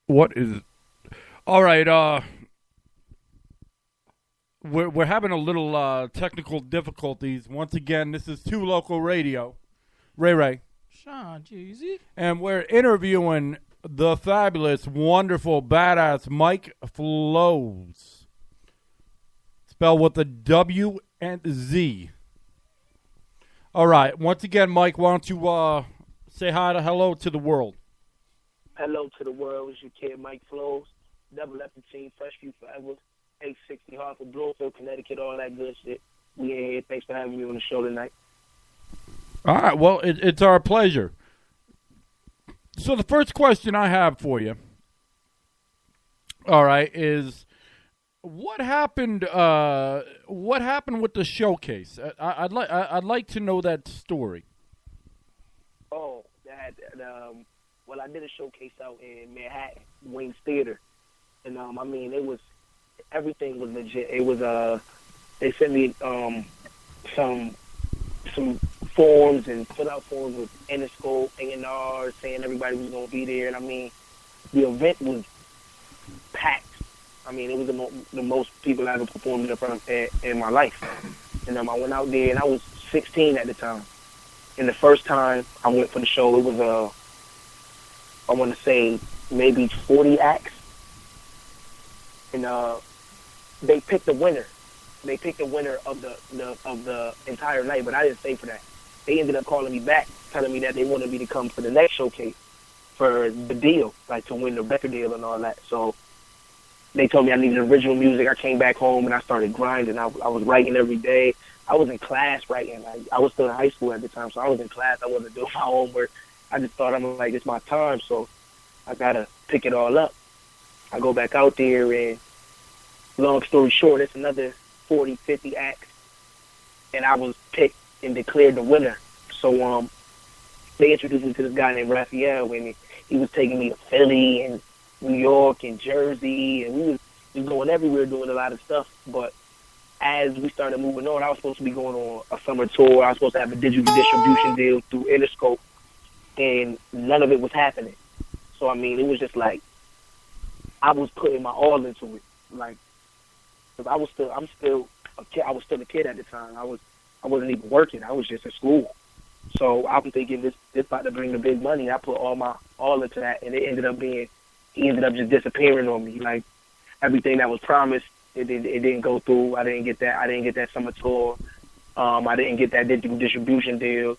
What is? All right. We're having a little technical difficulties once again. This is Two Local Radio. Ray, Sean Jeezy. and we're interviewing the fabulous, wonderful, badass Mike Flowz. Spelled with a W and Z. All right. Once again, Mike, why don't you say hello to the world? Hello to the world. It's your kid, Mike Flowz. Double F the team, Fresh View Forever. 860 Hartford, Bloomfield, Connecticut, all that good shit. We in here. Thanks for having me on the show tonight. All right. Well, it's our pleasure. So the first question I have for you, all right, is what happened? What happened with the showcase? I'd like to know that story. Oh, well, I did a showcase out in Manhattan, Wayne's Theater, and I mean, everything was legit. It was they sent me some forms and fill out forms with Interscope, A&R, saying everybody was gonna be there, and I mean, the event was packed. I mean, it was the most people I ever performed in front of in my life. And I went out there, and I was 16 at the time. And the first time I went for the show, it was I want to say maybe 40 acts, and they picked the winner. They picked the winner of the entire night, but I didn't stay for that. They ended up calling me back, telling me that they wanted me to come for the next showcase for the deal, like to win the record deal and all that. So they told me I needed original music. I came back home and I started grinding. I was writing every day. I was in class writing. I was still in high school at the time, so I was in class. I wasn't doing my homework. I just thought, I'm like, it's my time, so I got to pick it all up. I go back out there, and long story short, it's another 40, 50 acts, and I was picked and declared the winner. So they introduced me to this guy named Raphael, and he was taking me to Philly and New York and Jersey, and we was going everywhere doing a lot of stuff. But as we started moving on, I was supposed to be going on a summer tour. I was supposed to have a digital distribution deal through Interscope, and none of it was happening. So, I mean, it was just like I was putting my all into it. Like, because I was still a kid. I was still a kid at the time. I wasn't even working. I was just at school. So I'm thinking this about to bring the big money. I put all into that, and he ended up just disappearing on me. Like, everything that was promised, it didn't go through. I didn't get that summer tour. I didn't get that digital distribution deal.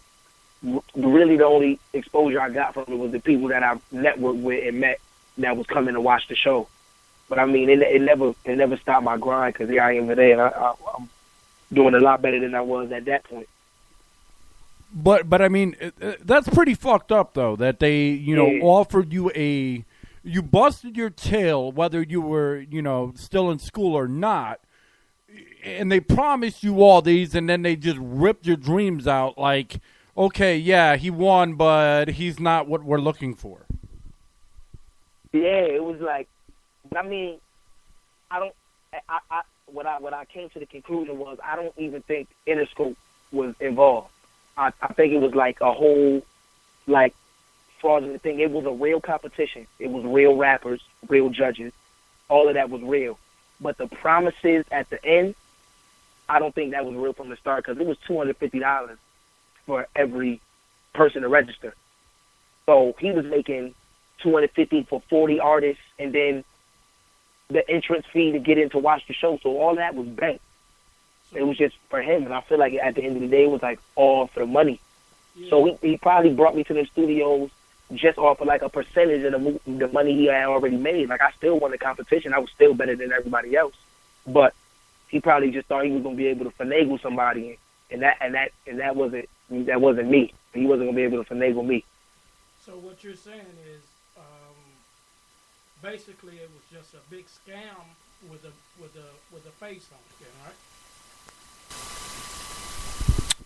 Really, the only exposure I got from it was the people that I networked with and met that was coming to watch the show. But I mean, it never stopped my grind, because here I am today, and I'm doing a lot better than I was at that point. But I mean, that's pretty fucked up, though, that they offered you you busted your tail whether you were still in school or not, and they promised you all these, and then they just ripped your dreams out. Like, okay, yeah, he won, but he's not what we're looking for. Yeah, it was like, I mean, what I came to the conclusion was I don't even think Interscope was involved. I think it was like a whole, like, fraudulent thing. It was a real competition. It was real rappers, real judges. All of that was real. But the promises at the end, I don't think that was real from the start, because it was $250 for every person to register. So he was making $250 for 40 artists, and then the entrance fee to get in to watch the show. So all that was banked. It was just for him, and I feel like at the end of the day, it was like all for the money. Yeah. So he probably brought me to the studios just off of like a percentage of the money he had already made. Like, I still won the competition. I was still better than everybody else. But he probably just thought he was gonna be able to finagle somebody, and that wasn't me. He wasn't gonna be able to finagle me. So what you're saying is, basically, it was just a big scam with a face on it, right?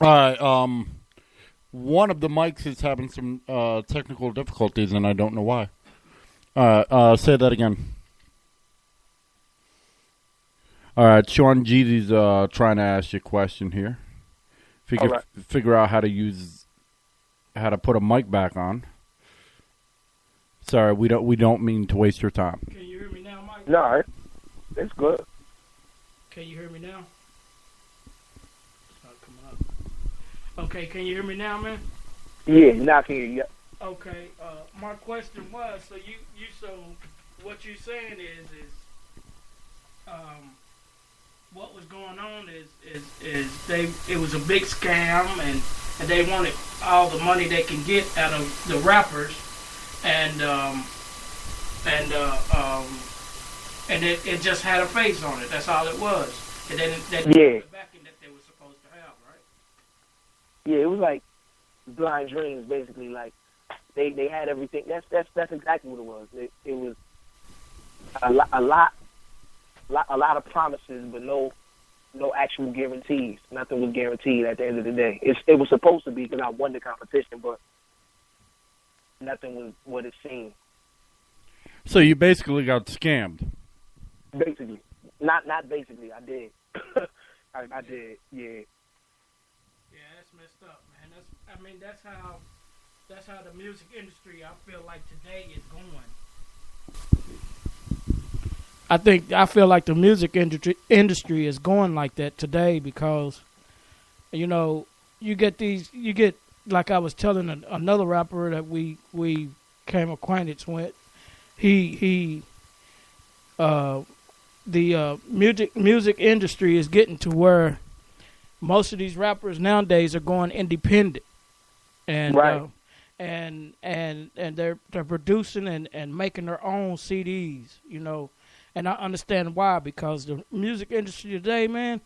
All right. One of the mics is having some technical difficulties, and I don't know why. Say that again. All right, Sean Jeezy's trying to ask you a question here. If you could figure out how to put a mic back on. Sorry, we don't mean to waste your time. Can you hear me now, Mike? No, it's good. Can you hear me now? It's not coming up. Okay, can you hear me now, man? Yeah, now I can hear you. Okay, my question was, so what you're saying is what was going on is it was a big scam and they wanted all the money they can get out of the rappers and it just had a face on it. That's all it was. And then they didn't have the backing that they were supposed to have, right? Yeah, it was like blind dreams, basically. Like they had everything. That's exactly what it was. It was a lot of promises, but no actual guarantees. Nothing was guaranteed at the end of the day. It was supposed to be because I won the competition, but nothing was what it seemed. So you basically got scammed. Basically, not basically. I did. I did. Yeah. Yeah, that's messed up, man. That's how the music industry, I feel like today is going. I feel like the music industry is going like that today because, you know, you get like I was telling another rapper that we came acquainted with. The music industry is getting to where most of these rappers nowadays are going independent, and right. And they're producing and making their own CDs, you know, and I understand why, because the music industry today, man,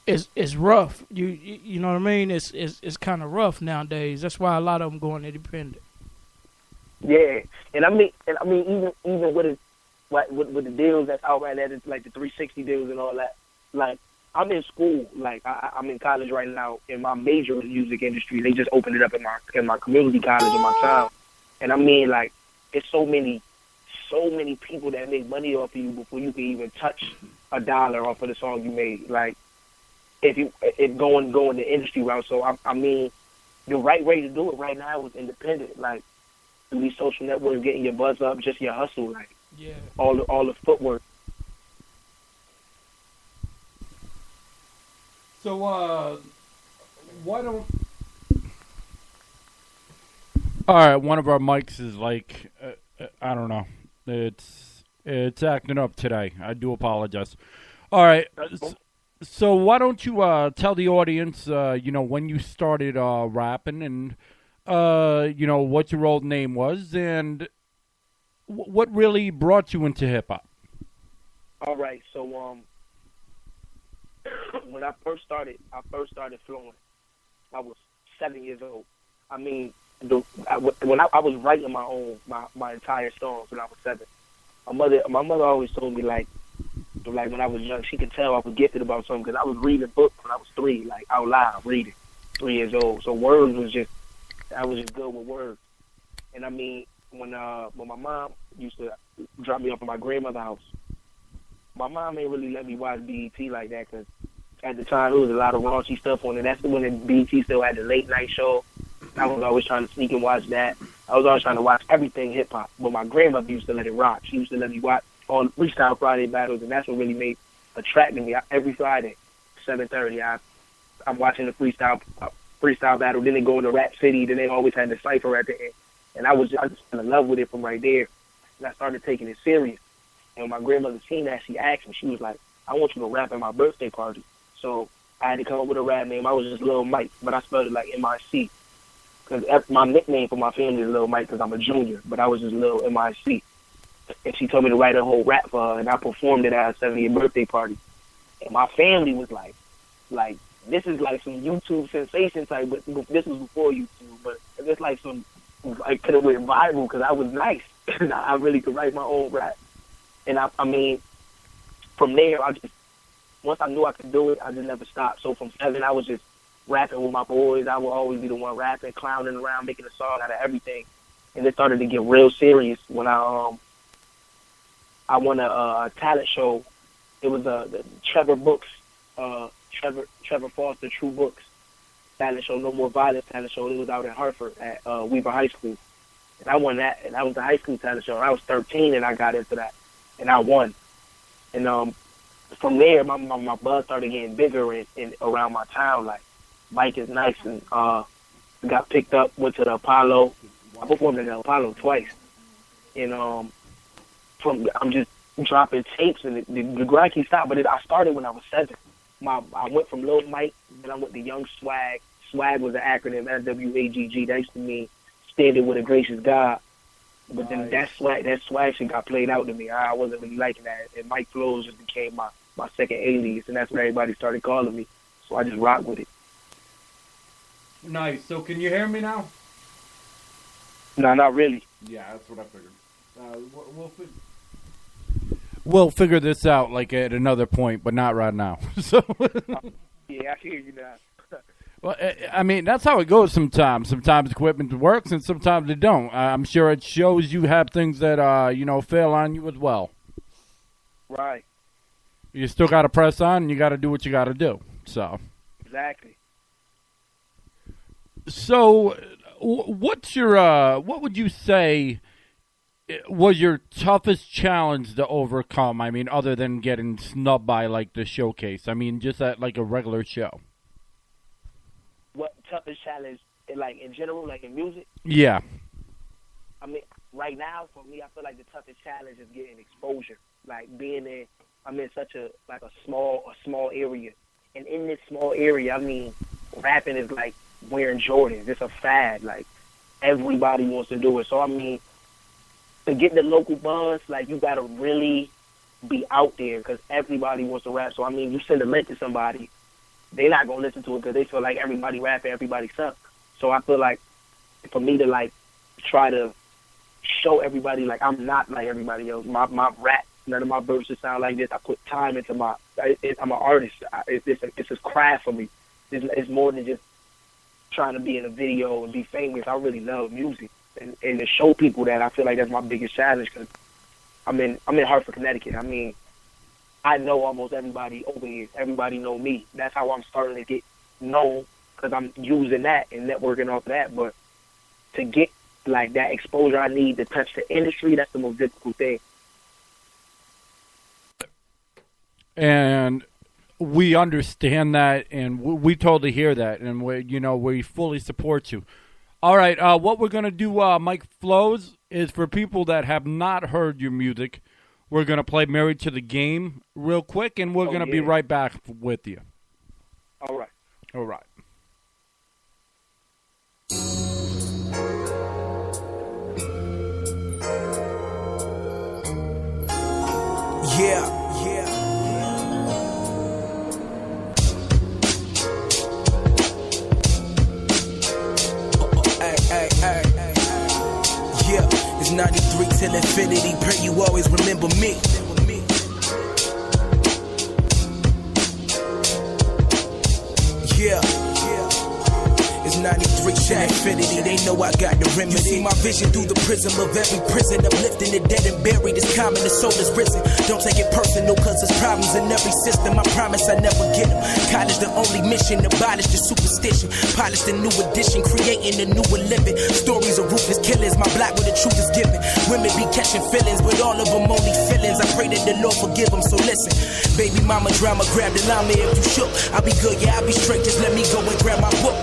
is rough. You know what I mean? It's kind of rough nowadays. That's why a lot of them going independent. Yeah, and I mean even with the deals that's out right now, it's like the 360 deals and all that. Like I'm in school, like I'm in college right now, and my major is music industry. They just opened it up in my community college in my town, and I mean like it's so many people that make money off of you before you can even touch $1 off of the song you made. Like if going the industry route. So I mean the right way to do it right now is independent. Like through these social networks, getting your buzz up, just your hustle, like yeah, all the footwork. So why don't? All right, one of our mics is like I don't know. It's acting up today. I do apologize. All right. So why don't you tell the audience, when you started rapping and, what your old name was and what really brought you into hip-hop? All right. So when I first started flowing, I was 7 years old. I mean, when I was writing my entire songs when I was 7. My mother always told me like when I was young, she could tell I was gifted about something because I was reading books when I was 3, like out loud reading, 3 years old. So words I was just good with words. And I mean, when my mom used to drop me off at my grandmother's house, my mom ain't really let me watch BET like that because at the time there was a lot of raunchy stuff on it. That's when the BET still had the late night show. I was always trying to sneak and watch that. I was always trying to watch everything hip hop. But my grandmother used to let it rock. She used to let me watch all the Freestyle Friday battles, and that's what really attracted me. Every Friday, 7:30, I'm watching the freestyle battle. Then they go into Rap City. Then they always had the cipher at the end, and I just fell in love with it from right there. And I started taking it serious. And when my grandmother seen that, she asked me. She was like, "I want you to rap at my birthday party." So I had to come up with a rap name. I was just Lil Mike, but I spelled it like MIC. Because my nickname for my family is Lil Mike because I'm a junior, but I was just Lil MIC. And she told me to write a whole rap for her, and I performed it at her 70th birthday party. And my family was like, this is like some YouTube sensation type, but this was before YouTube, but it's like I could have went viral because I was nice. I really could write my own rap. And I mean, from there, once I knew I could do it, I just never stopped. So from 7, I was just rapping with my boys. I would always be the one rapping, clowning around, making a song out of everything. And it started to get real serious when I won a talent show. It was the Trevor Foster True Books talent show, No More Violence talent show. It was out in Hartford at Weaver High School. And I won that, and that was the high school talent show. And I was 13, and I got into that, and I won. And from there, my buzz started getting bigger in around my town. Like, Mike is nice, and got picked up, went to the Apollo. I performed at the Apollo twice. And I'm just dropping tapes, and the grind keeps stopping. But I started when I was 7. I went from Lil Mike, then I went to Young Swag. Swag was an acronym, SWAGG. That used to mean standing with a gracious God. But then that swag shit got played out to me. I wasn't really liking that. And Mike Flowz just became my second alias, and that's what everybody started calling me. So I just rock with it. Nice. So can you hear me now? No, not really. Yeah, that's what I figured. We'll figure this out like at another point, but not right now. So yeah, I hear you now. Well, I mean, that's how it goes sometimes. Sometimes equipment works, and sometimes it don't. I'm sure it shows you have things that, fail on you as well. Right. You still got to press on, and you got to do what you got to do. So. Exactly. So, what would you say was your toughest challenge to overcome? I mean, other than getting snubbed by, like, the showcase. I mean, just at, like, a regular show. What toughest challenge, like, in general, like in music? Yeah. I mean, right now, for me, I feel like the toughest challenge is getting exposure. Like, I'm in such a small area. And in this small area, I mean, rapping is like wearing Jordans. It's a fad. Like, everybody wants to do it. So, I mean, to get the local buzz, like, you got to really be out there because everybody wants to rap. So, I mean, you send a link to somebody, they're not going to listen to it because they feel like everybody rapping, everybody sucks. So I feel like for me to, like, try to show everybody, like, I'm not like everybody else. My rap, none of my verses sound like this. I put time into I'm an artist. It's a craft for me. It's more than just trying to be in a video and be famous. I really love music. And to show people that, I feel like that's my biggest challenge because I'm in Hartford, Connecticut. I mean, I know almost everybody over here. Everybody know me. That's how I'm starting to get known because I'm using that and networking off that. But to get, like, that exposure I need to touch the industry, that's the most difficult thing. And we understand that, and we totally hear that, and we fully support you. All right, what we're going to do, Mike Flowz, is for people that have not heard your music, we're going to play Married to the Game real quick, and we're going to be right back with you. All right. All right. Yeah. Yeah, it's 93 till infinity. Pray you always remember me. Yeah. It's 93 to infinity, they know I got the remedy. You see my vision through the prism of every prison. Uplifting the dead and buried is common, the soul is risen. Don't take it personal cause there's problems in every system. I promise I never get them. College the only mission, abolish the superstition. Polish the new edition, creating a newer living. Stories of ruthless killers, my block where the truth is given. Women be catching feelings, but all of them only feelings. I pray that the Lord forgive them, so listen. Baby mama drama, grab the llama if you shook. I'll be good, yeah, I'll be straight, just let me go and grab my book.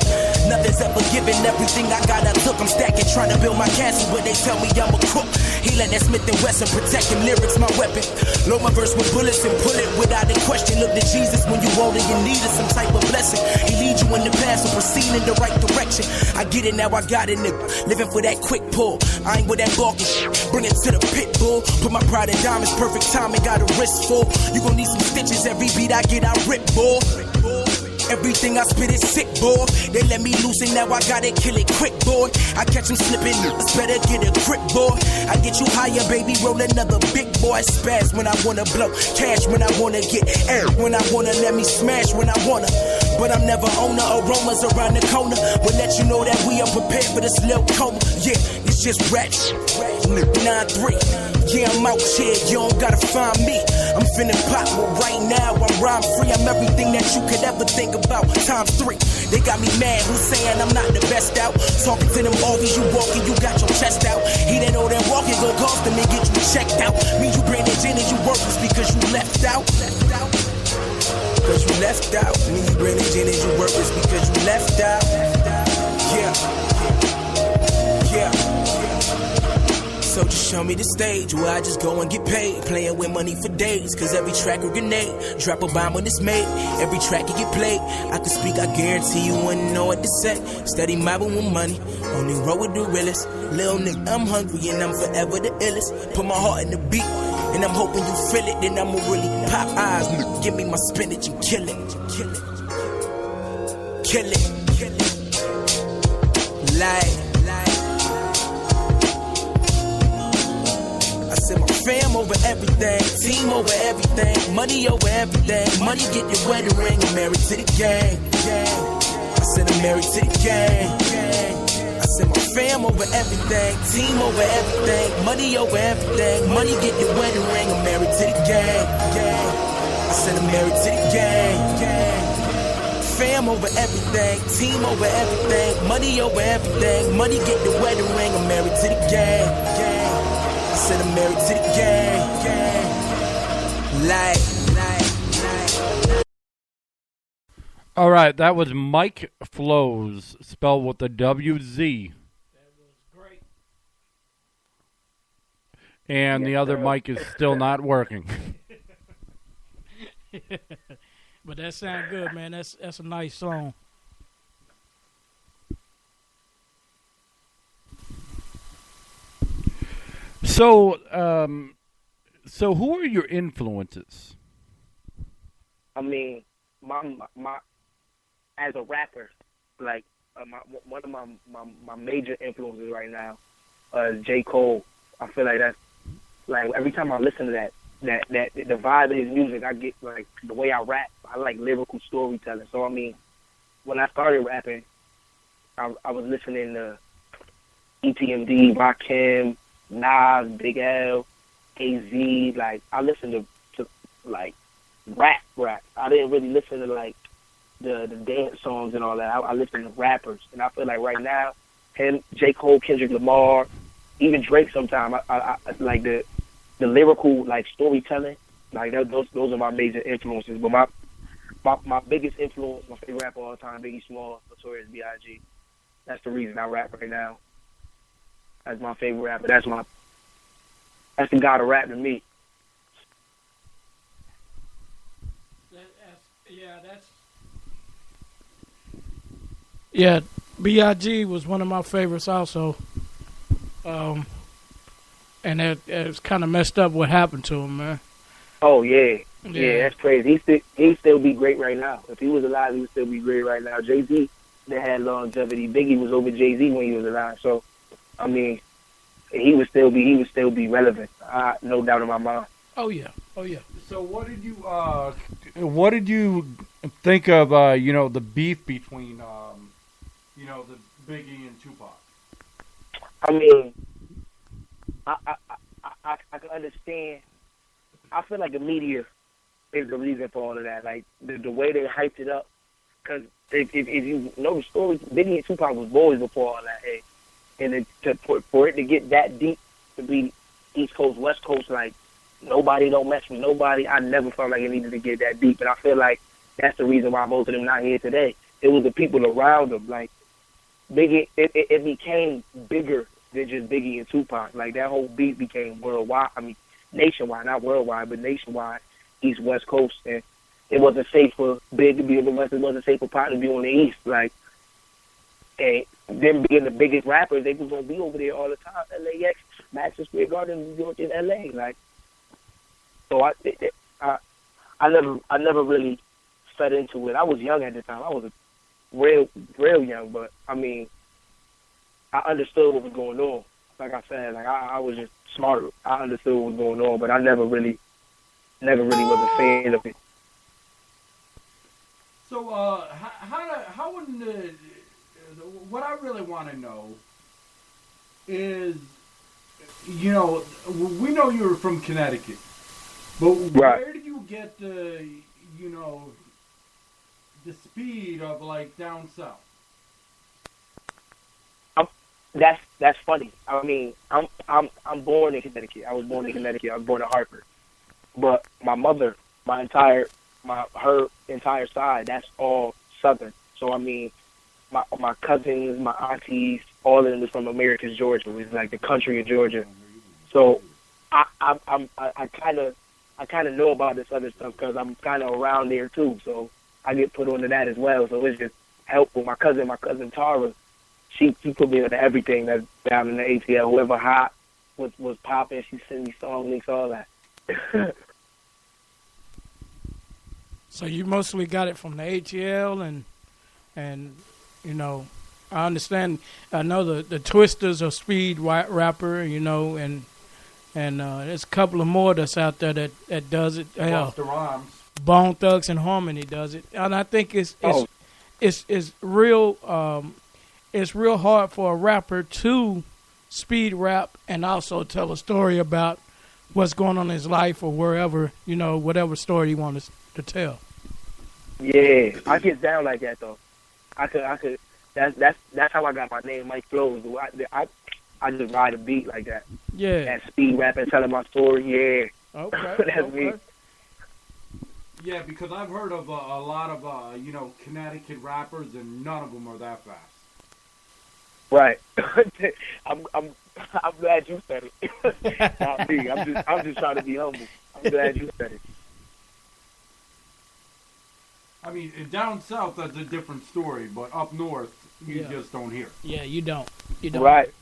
Nothing's ever given, everything I got I took. I'm stacking, trying to build my castle, but they tell me I'm a crook. He let that Smith & Wesson protect him, lyrics my weapon. Load my verse with bullets and pull it without a question. Look to Jesus when you want it, you need it, some type of blessing. He leads you in the path, so proceed in the right direction. I get it now, I got it, nigga. Living for that quick pull. I ain't with that balking shit. Bring it to the pit bull. Put my pride in diamonds, perfect timing, got a wrist full. You gon' need some stitches, every beat I get, I rip, bull. Everything I spit is sick, boy. They let me loose and now I gotta kill it quick, boy. I catch them slipping, it's better get a grip, boy. I get you higher, baby, roll another big boy. Spaz when I wanna blow, cash when I wanna get air, when I wanna let me smash when I wanna. But I'm never owner, aromas around the corner will let you know that we are prepared for this little coma. Yeah, it's just rap, 9-3. Yeah, I'm out here, you don't gotta find me. I'm finna pop, but right now I'm rhyme free. I'm everything that you could ever think about, times 3. They got me mad, who's saying I'm not the best out? Talking to them Augies, you walking, you got your chest out. He didn't know that walking gon' cost him and get you checked out. Mean you bring it in and you worthless because you left out. Cause you left out. Mean you bring it in and you worthless because you left out. Yeah. So just show me the stage where I just go and get paid. Playing with money for days, cause every track a grenade. Drop a bomb when it's made, every track it get played. I can speak, I guarantee you wouldn't know what to say. Steady mobbing with money, only roll with the realest. Lil' nigga, I'm hungry and I'm forever the illest. Put my heart in the beat, and I'm hoping you feel it. Then I'ma really pop eyes, give me my spinach and kill it. Kill it. Like my fam over everything, team over everything, money over everything. Money get your wedding ring, I'm married to the gang. I said I'm married to the gang. I said my fam over everything, team over everything, money over everything. Money get your wedding ring, I'm married to the gang. I said I'm married to the gang. Fam over everything, team over everything, money over everything. Money get the wedding ring, I'm married to the gang. I said I'm married to the gang. Like. All right, that was Mike Flowz, spelled with the WZ. That was great. And the other mic is still not working. But that sound good, man. That's a nice song. So, who are your influences? I mean, my as a rapper, like one of my major influences right now, J. Cole. I feel like that's like every time I listen to that the vibe of his music, I get like the way I rap. I like lyrical storytelling. So I mean, when I started rapping, I was listening to EPMD, Rakim, Nas, Big L, AZ. Like I listened to like rap. I didn't really listen to like the dance songs and all that. I listened to rappers, and I feel like right now, him, J. Cole, Kendrick Lamar, even Drake. Sometimes I like the lyrical like storytelling. Like those are my major influences. But my biggest influence, my favorite rapper of all time, Biggie Smalls, Notorious B.I.G. That's the reason I rap right now. That's my favorite rapper. That's the god of rap to me. Yeah, B.I.G. was one of my favorites also. And it's kind of messed up what happened to him, man. Oh, yeah. Yeah, that's crazy. He'd still be great right now. If he was alive, he would still be great right now. Jay-Z, that had longevity. Biggie was over Jay-Z when he was alive. So, I mean, he would still be relevant. No doubt in my mind. Oh yeah. So what did you think of the beef between the Biggie and Tupac? I mean, I can understand. I feel like the media is the reason for all of that. Like the way they hyped it up. Because if you know the story, Biggie and Tupac was boys before all that. Hey. And for it to get that deep, to be East Coast, West Coast, like, nobody don't mess with nobody, I never felt like it needed to get that deep. And I feel like that's the reason why most of them not here today. It was the people around them. Like, Biggie, it became bigger than just Biggie and Tupac. Like, that whole beat became worldwide. I mean, nationwide, not worldwide, but nationwide, East, West Coast. And it wasn't safe for Big to be on the West. It wasn't safe for Pac to be on the East. Like, and them being the biggest rappers, they was gonna be over there all the time. LAX, Madison Square Garden, New York, and LA. Like, so I never really fed into it. I was young at the time. I was real young, but I mean, I understood what was going on. Like I said, like I was just smart. I understood what was going on, but I never really was a fan of it. So, how in the what I really want to know is, we know you're from Connecticut, But Right. where do you get the, the speed of like down south? That's funny. I mean, I'm born in Connecticut. I was born in Connecticut. I was born in Hartford. But my mother, her entire side, that's all Southern. So I mean, my cousins, my aunties, all of them is from Americus, Georgia. It's like the country of Georgia. So I kind of know about this other stuff because I'm kind of around there too. So I get put onto that as well. So it's just helpful. My cousin Tara, she put me into everything that's down in the ATL. Whoever hot was popping, she sent me song links, all that. So you mostly got it from the ATL and I understand. I know the Twisters are speed rapper, and there's a couple of more that's out there that does it. Busta Rhymes. Bone Thugs and Harmony does it, and I think it's real. It's real hard for a rapper to speed rap and also tell a story about what's going on in his life or wherever, whatever story he wants to tell. Yeah, I get down like that though. I could. That's how I got my name, Mike Flowz. I just ride a beat like that. Yeah. That speed rap and telling my story. Yeah. Okay. That's me. Yeah, because I've heard of a lot of Connecticut rappers, and none of them are that fast. Right. I'm glad you said it. Not me. I'm just trying to be humble. I'm glad you said it. I mean, down south, that's a different story, but up north, you just don't hear. Yeah, you don't. Right.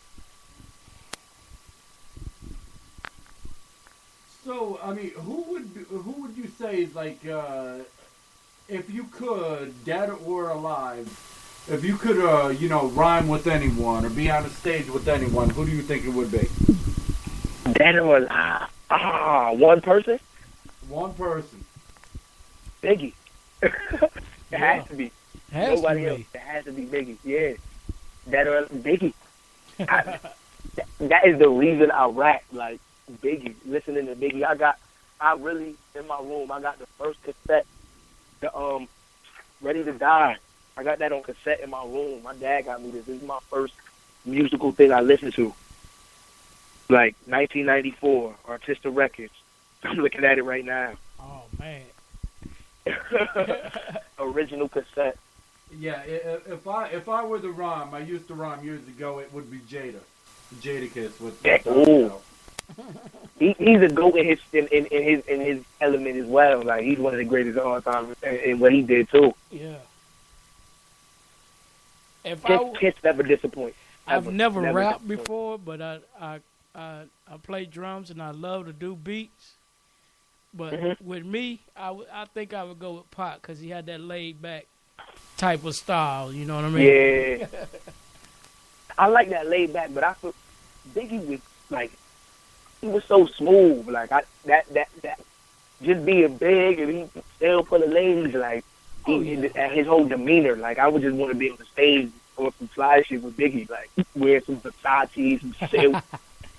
So, I mean, who would you say is like, if you could, dead or alive, if you could, rhyme with anyone or be on a stage with anyone, who do you think it would be? Dead or alive? One person? One person. Biggie. It has to be. Nobody else. Be. It has to be Biggie. Yeah. Dead or Biggie. That is the reason I rap, like Biggie. Listening to Biggie, I really in my room. I got the first cassette, the Ready to Die. I got that on cassette in my room. My dad got me this. This is my first musical thing I listened to. Like 1994, Artista Records. I'm looking at it right now. Oh man. Original cassette. Yeah, if I were to rhyme, I used to rhyme years ago. It would be Jadakiss with. Ooh. He's a GOAT in his element as well. Like he's one of the greatest of all time in what he did too. Yeah. Kiss never disappoints. I've never rapped before, but I play drums and I love to do beats. But with me, I think I would go with Pac because he had that laid back type of style. You know what I mean? Yeah. I like that laid back, but I feel Biggie was like he was so smooth. Like that just being big and he still full of ladies. Like his whole demeanor. Like I would just want to be on the stage or some fly shit with Biggie. Like wear some Versace, some silk.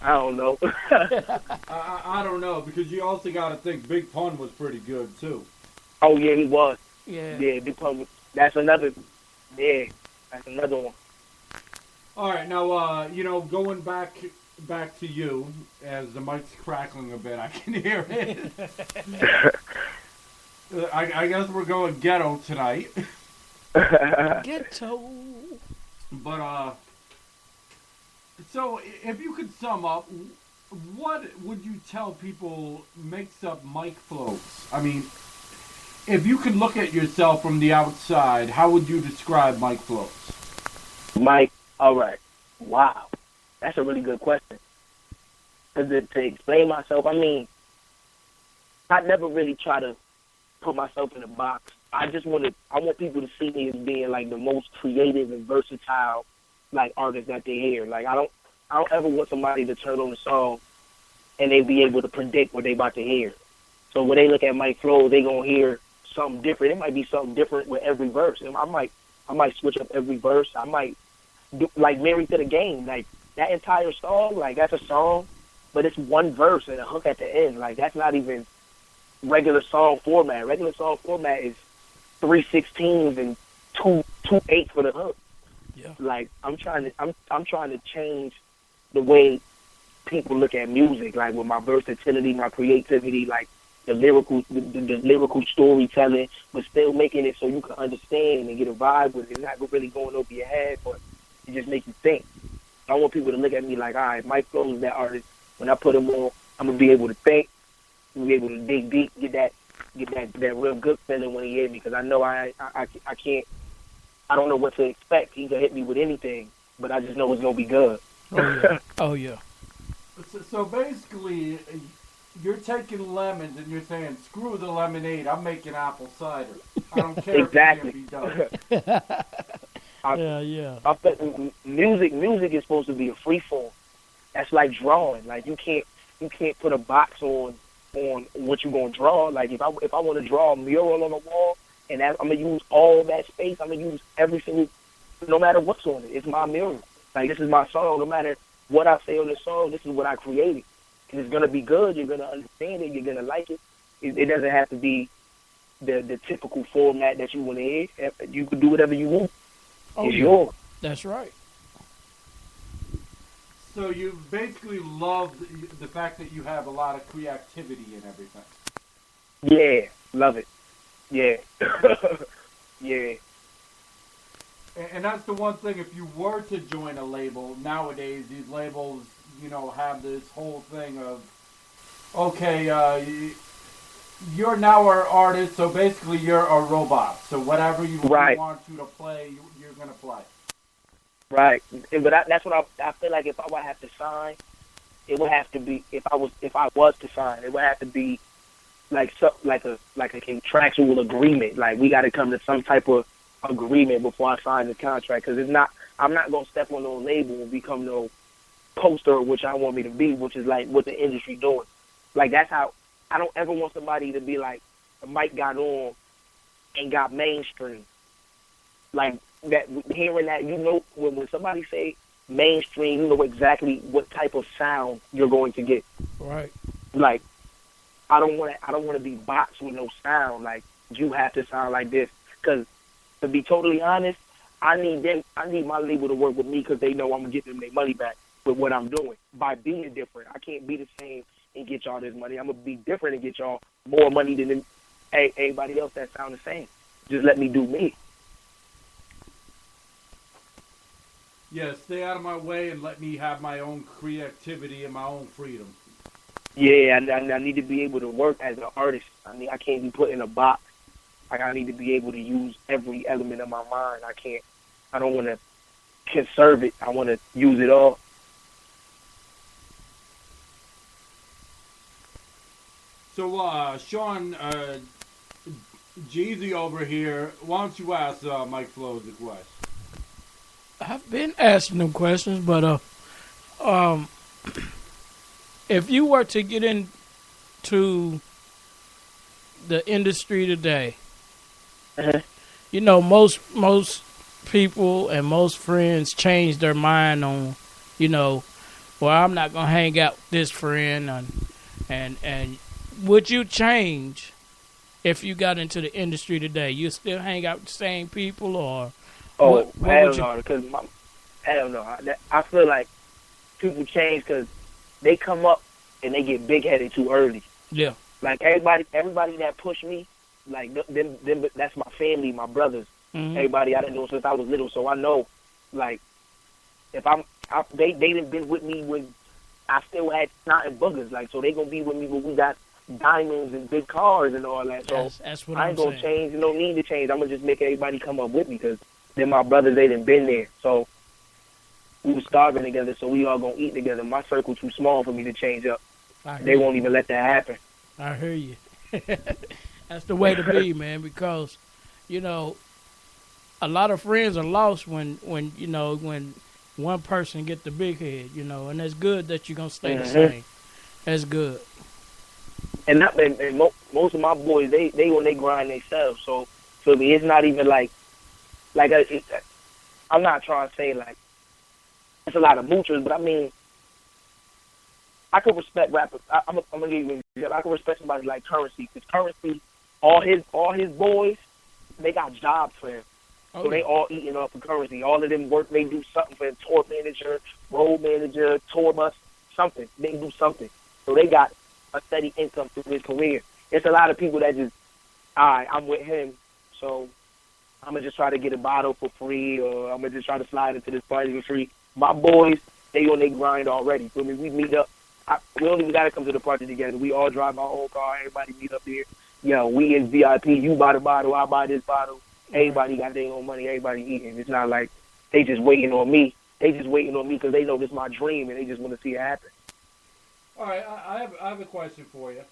I don't know. I don't know, because you also got to think Big Pun was pretty good, too. Oh, yeah, he was. Yeah. Yeah, Big Pun. That's another one. All right, now, going back to you, as the mic's crackling a bit, I can hear it. I guess we're going ghetto tonight. Ghetto. But, so, if you could sum up, what would you tell people makes up Mike Flowz? I mean, if you could look at yourself from the outside, how would you describe Mike Flowz? Mike, all right. Wow. That's a really good question. Because to explain myself, I mean, I never really try to put myself in a box. I want people to see me as being, like, the most creative and versatile like artists that they hear. Like I don't ever want somebody to turn on a song and they be able to predict what they about to hear. So when they look at Mike Flowz, they gonna hear something different. It might be something different with every verse. And I might switch up every verse. I might do like Married to the Game. Like that entire song, like that's a song, but it's one verse and a hook at the end. Like that's not even regular song format. Regular song format is 3/16 and 2/8 for the hook. Yeah. Like I'm trying to change the way people look at music, like with my versatility, my creativity, like the lyrical storytelling, but still making it so you can understand and get a vibe with it. It's not really going over your head, but it just makes you think. I want people to look at me like, all right, Mike Flowz is that artist. When I put him on, I'm gonna be able to think, I'm gonna be able to dig deep, get that real good feeling when he hit me, because I know I can't. I don't know what to expect. He can hit me with anything, but I just know it's gonna be good. Oh yeah. Oh yeah. So basically, you're taking lemons and you're saying, screw the lemonade, I'm making apple cider. I don't care exactly. if it can't be done. Yeah. I think music is supposed to be a free form. That's like drawing. Like you can't put a box on what you're gonna draw. Like if I want to draw a mural on the wall, and I'm gonna use all that space, I'm gonna use every single, no matter what's on it. It's my mural. Like this is my song. No matter what I say on the song, this is what I created. And it's gonna be good. You're gonna understand it. You're gonna like it. It doesn't have to be the typical format that you want to hear. You can do whatever you want. Oh, it's yours. That's right. So you basically love the fact that you have a lot of creativity and everything. Yeah, love it. Yeah. Yeah. And that's the one thing, if you were to join a label, nowadays these labels, have this whole thing of, okay, you're now our artist, so basically you're a robot. So whatever you want you to play, you're going to play. Right. But that's what I feel like. If I would have to sign, it would have to be, if I was to sign, it would have to be like a contractual agreement. Like we got to come to some type of agreement before I sign the contract, because I'm not gonna step on no label and become no poster, which I want me to be, which is like what the industry doing. Like that's how I don't ever want somebody to be like, Mike got on and got mainstream. Like that, hearing that, when somebody say mainstream, you know exactly what type of sound you're going to get. Right. Like I don't want to be boxed with no sound. Like you have to sound like this, because to be totally honest, I need my label to work with me, because they know I'm gonna get them their money back with what I'm doing by being different. I can't be the same and get y'all this money. I'm gonna be different and get y'all more money than everybody else that sound the same. Just let me do me. Yeah, stay out of my way and let me have my own creativity and my own freedom. Yeah, I need to be able to work as an artist. I can't be put in a box. Like I need to be able to use every element of my mind. I don't want to conserve it. I want to use it all. So, Sean, Jeezy over here, why don't you ask Mike Flowz the question? I've been asking them questions, but if you were to get into the industry today, most people and most friends change their mind on, well, I'm not gonna hang out with this friend, and would you change if you got into the industry today? You still hang out with the same people, or? Oh, hell no, because hell no. I feel like people change because they come up and they get big-headed too early. Yeah. Like everybody that pushed me, like them, that's my family, my brothers. Mm-hmm. Everybody I done known since I was little, so I know, like, if they done been with me when I still had snot and boogers, like, so they gonna be with me when we got diamonds and big cars and all that. So that's what I ain't gonna change. No need to change. I'm gonna just make everybody come up with me, because they're my brothers. They done been there. So we was starving together, so we all gonna eat together. My circle too small for me to change up. They won't even let that happen. I hear you. That's the way to be, man, because, a lot of friends are lost when one person get the big head, and that's good that you're going to stay the same. That's good. And most of my boys, they on they grind themselves, so for me, it's not even like I'm not trying to say, like, it's a lot of moochers, but I mean, I could respect rappers. I'm gonna give you an example. I could respect somebody like Currency, because Currency, all his boys, they got jobs for him. So they all eating off of Currency. All of them work, they do something for him. Tour manager, road manager, tour bus, something. They do something. So they got a steady income through his career. It's a lot of people that just, all right, I'm with him, so I'm going to just try to get a bottle for free, or I'm going to just try to slide into this party for free. My boys, they on their grind already. So, I mean, we meet up. We don't even got to come to the party together. We all drive our own car. Everybody meet up there. Yo, we in VIP. You buy the bottle. I buy this bottle. Everybody got their own money. Everybody eating. It's not like they just waiting on me. They just waiting on me because they know this is my dream, and they just want to see it happen. All right, I have a question for you.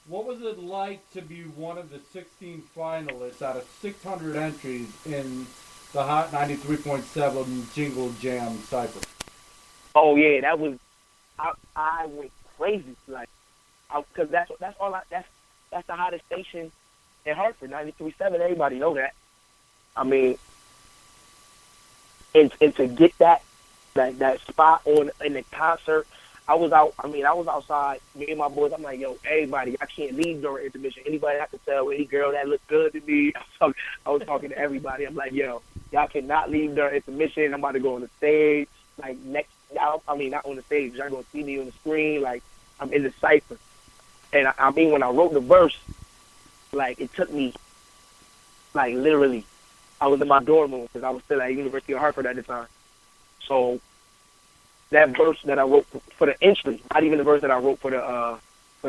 What was it like to be one of the 16 finalists out of 600 entries in the Hot 93.7 Jingle Jam Cypher? Oh yeah, that was. I went crazy, like, because that's the hottest station in Hartford, 93.7. Everybody know that. I mean, and to get that spot in the concert. I was outside, me and my boys. I'm like, yo, everybody, I can't leave during intermission. Anybody I can tell, any girl that looks good to me. I was talking to everybody. I'm like, yo, y'all cannot leave during intermission. I'm about to go on the stage. Like, not on the stage. Y'all going to see me on the screen. Like, I'm in the cypher. And I mean, when I wrote the verse, like, it took me, like, literally, I was in my dorm room because I was still at University of Hartford at the time. So, that verse that I wrote for the entry, not even the verse that I wrote for the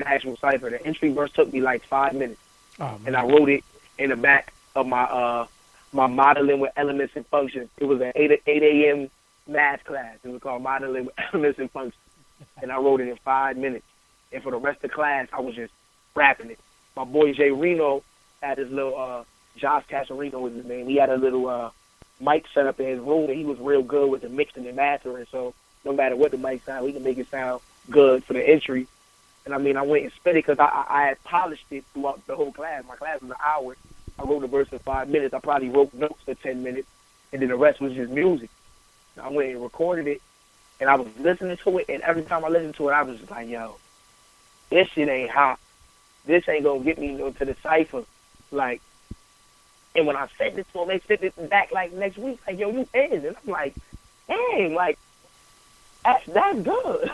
actual cipher. The entry verse took me like 5 minutes, and I wrote it in the back of my modeling with elements and functions. It was an 8 a.m. math class. It was called modeling with elements and functions, and I wrote it in 5 minutes. And for the rest of the class, I was just rapping it. My boy Jay Reno had his little Josh Casarino was his name. He had a little mic set up in his room, and he was real good with the mixing and mastering. So no matter what the mic sound, we can make it sound good for the entry. And I mean, I went and spit it because I had polished it throughout the whole class. My class was an hour. I wrote the verse in 5 minutes. I probably wrote notes for 10 minutes, and then the rest was just music. I went and recorded it, and I was listening to it, and every time I listened to it, I was just like, yo, this shit ain't hot. This ain't going to get me to the cipher. Like, and when I sent it to them, they sent it back, like, next week. Like, yo, you in. And I'm like, dang, like, that's good.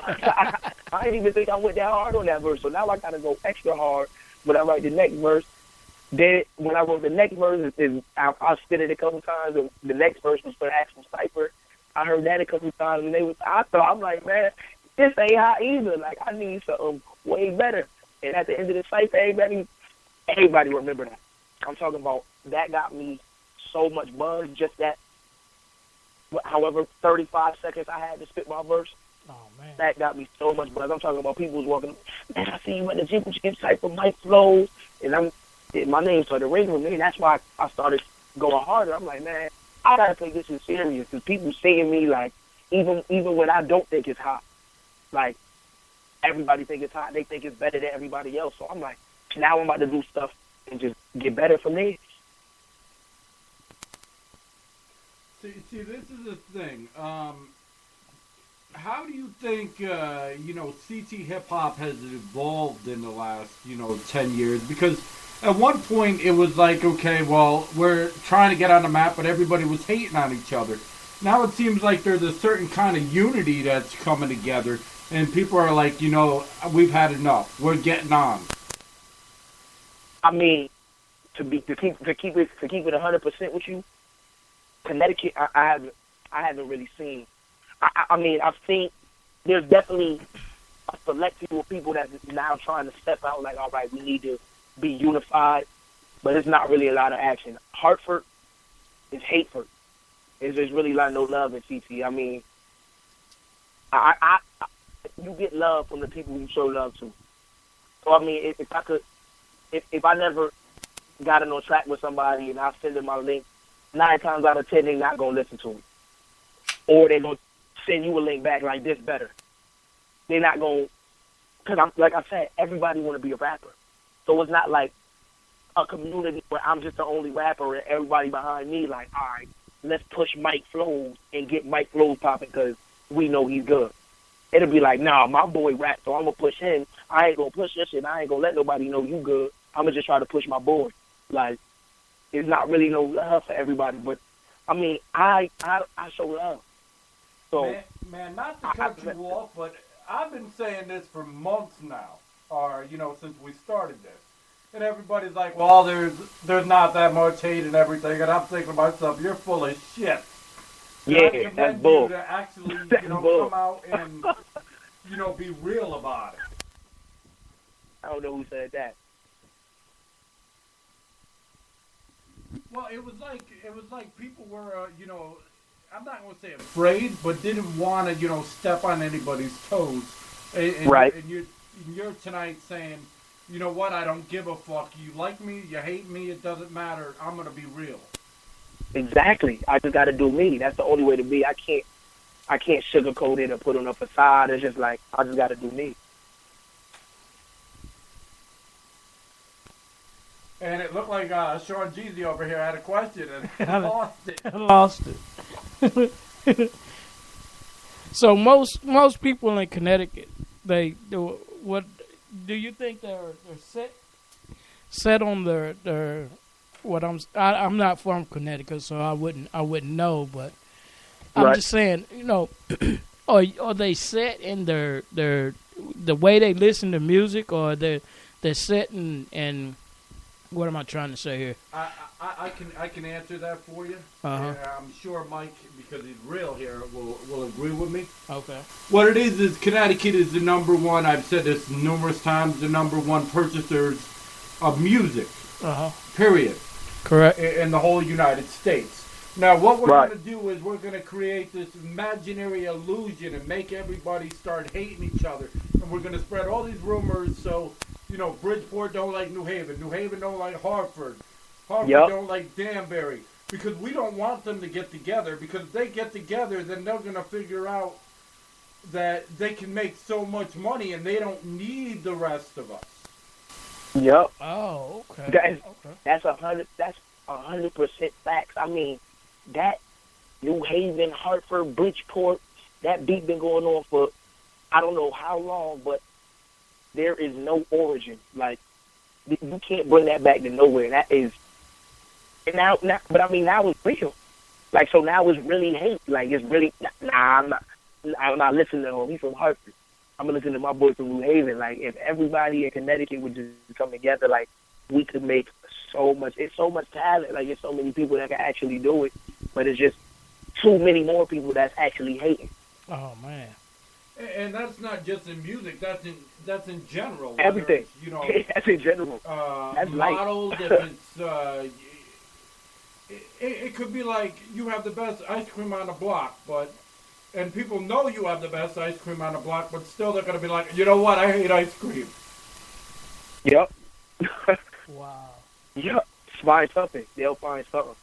I didn't even think I went that hard on that verse. So now I got to go extra hard when I write the next verse. Then when I wrote the next verse, I spit it a couple times. And the next verse was for the actual cipher. I heard that a couple times, and I'm like, man, this ain't hot either. Like, I need something way better. And at the end of the cipher, everybody remember that. I'm talking about that got me so much buzz, just that. However, 35 seconds I had to spit my verse. Oh, man. That got me so much buzz. I'm talking about people was walking, man, I see you at the Jingle Jam Cypher, Mike Flowz. And my name started ringing with me. And that's why I started going harder. I'm like, man, I got to take this in serious because people seeing me, like, even when I don't think it's hot. Like, everybody think it's hot. They think it's better than everybody else. So I'm like, now I'm about to do stuff and just get better from there. See, this is the thing. How do you think, CT hip-hop has evolved in the last, 10 years? Because at one point it was like, okay, well, we're trying to get on the map, but everybody was hating on each other. Now it seems like there's a certain kind of unity that's coming together, and people are like, we've had enough. We're getting on. I mean, to keep it 100% with you, Connecticut, I haven't really seen. I mean, I've seen there's definitely a select few of people that's now trying to step out. Like, all right, we need to be unified, but it's not really a lot of action. Hartford is hateful. There's really like no love in CT. I mean, you get love from the people you show love to. So I mean, if I never got on track with somebody and I send them my link, 9 times out of 10 they're not gonna listen to it, or they're gonna send you a link back like this better. They're not gonna, because like I said, everybody want to be a rapper, so it's not like a community where I'm just the only rapper and everybody behind me like, all right, let's push Mike Flowz and get Mike Flowz popping because we know he's good. it'll be like, nah, my boy rap, so I'm gonna push him. I ain't gonna push this shit. I ain't gonna let nobody know you good. I'm gonna just try to push my boy. Like, it's not really no love for everybody, but I mean, I show love. So, man, not to cut you off, but I've been saying this for months now, or since we started this, and everybody's like, "Well, there's not that much hate and everything," and I'm thinking to myself, "You're full of shit." Yeah, that's bull. You to actually, bull. come out and be real about it. I don't know who said that. Well, it was like people were, I'm not going to say afraid, but didn't want to, step on anybody's toes. And, right. And you're tonight saying, you know what? I don't give a fuck. You like me, you hate me, it doesn't matter. I'm going to be real. Exactly. I just got to do me. That's the only way to be. I can't sugarcoat it or put on a facade. It's just like I just got to do me. And it looked like Sean Jeezy over here had a question and lost it. I lost it. So most people in Connecticut, they do what? Do you think they're set on their what I'm not from Connecticut, so I wouldn't know, but I'm just saying, are they set in their the way they listen to music, or they're set in what am I trying to say here? I can answer that for you. Uh-huh. I'm sure Mike, because he's real here, will agree with me. Okay. What it is Connecticut is the number one. I've said this numerous times. The number one purchasers of music. Uh-huh. Period. Correct. In the whole United States. Now, what we're right. going to do is we're going to create this imaginary illusion and make everybody start hating each other. And we're going to spread all these rumors so, Bridgeport don't like New Haven. New Haven don't like Hartford. Hartford don't like Danbury. Because we don't want them to get together. Because if they get together, then they're going to figure out that they can make so much money and they don't need the rest of us. Yep. Oh, okay. That's 100% facts. I mean, that New Haven, Hartford, Bridgeport, that beat been going on for I don't know how long, but there is no origin. Like, you can't bring that back to nowhere. That is, and now, but I mean, now it's real. Like, so now it's really hate. Like, it's really, I'm not listening to him. He's from Hartford. I'm going to listen to my boy from New Haven. Like, if everybody in Connecticut would just come together, like, we could make so much. It's so much talent. Like, there's so many people that can actually do it. But it's just too many more people that's actually hating. Oh, man. And that's not just in music. That's in general. Everything. That's in general. That's models. If it's, it could be like you have the best ice cream on the block, and people know you have the best ice cream on the block, but still they're gonna be like, you know what? I hate ice cream. Yep. Wow. Yep. Find something. They'll find something.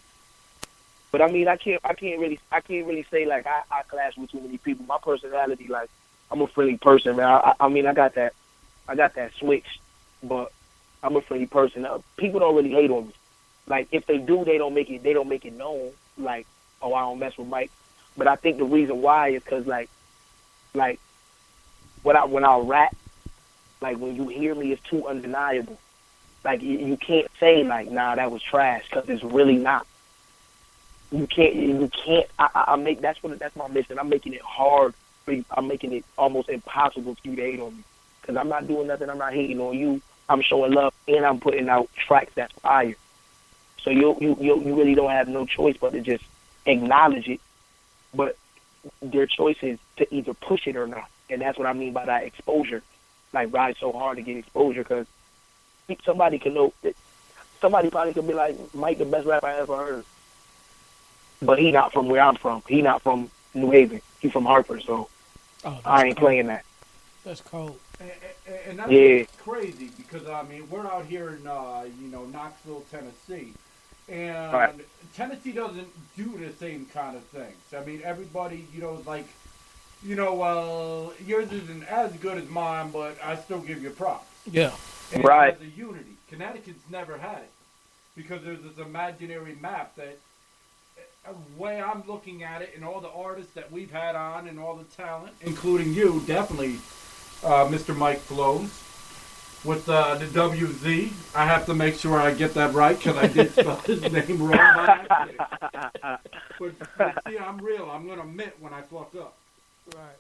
But I mean, I can't really say like I clash with too many people. My personality, like, I'm a friendly person, man. I mean, I got that switch, but I'm a friendly person. People don't really hate on me. Like, if they do, they don't make it known. Like, oh, I don't mess with Mike. But I think the reason why is because like when I rap, like, when you hear me, it's too undeniable. Like, you can't say like, nah, that was trash, because it's really not. You can't. That's my mission. I'm making it hard. I'm making it almost impossible for you to hate on me, because I'm not doing nothing. I'm not hating on you. I'm showing love, and I'm putting out tracks that's fire. So you really don't have no choice but to just acknowledge it. But their choice is to either push it or not, and that's what I mean by that exposure. Like, ride so hard to get exposure, because somebody can know. Somebody probably could be like, Mike, the best rapper I ever heard. But he not from where I'm from. He not from New Haven. He from Hartford, so I ain't playing that. That's cold. And that's crazy, because I mean, we're out here in Knoxville, Tennessee, and Tennessee doesn't do the same kind of things. I mean, everybody, like, well, yours isn't as good as mine, but I still give you props. Yeah. And right. As a unity, Connecticut's never had it, because there's this imaginary map that way I'm looking at it, and all the artists that we've had on, and all the talent, including you, definitely, Mr. Mike Flowz, with the WZ. I have to make sure I get that right because I did spell his name wrong by accident. But see, I'm real. I'm gonna admit when I fuck up. Right.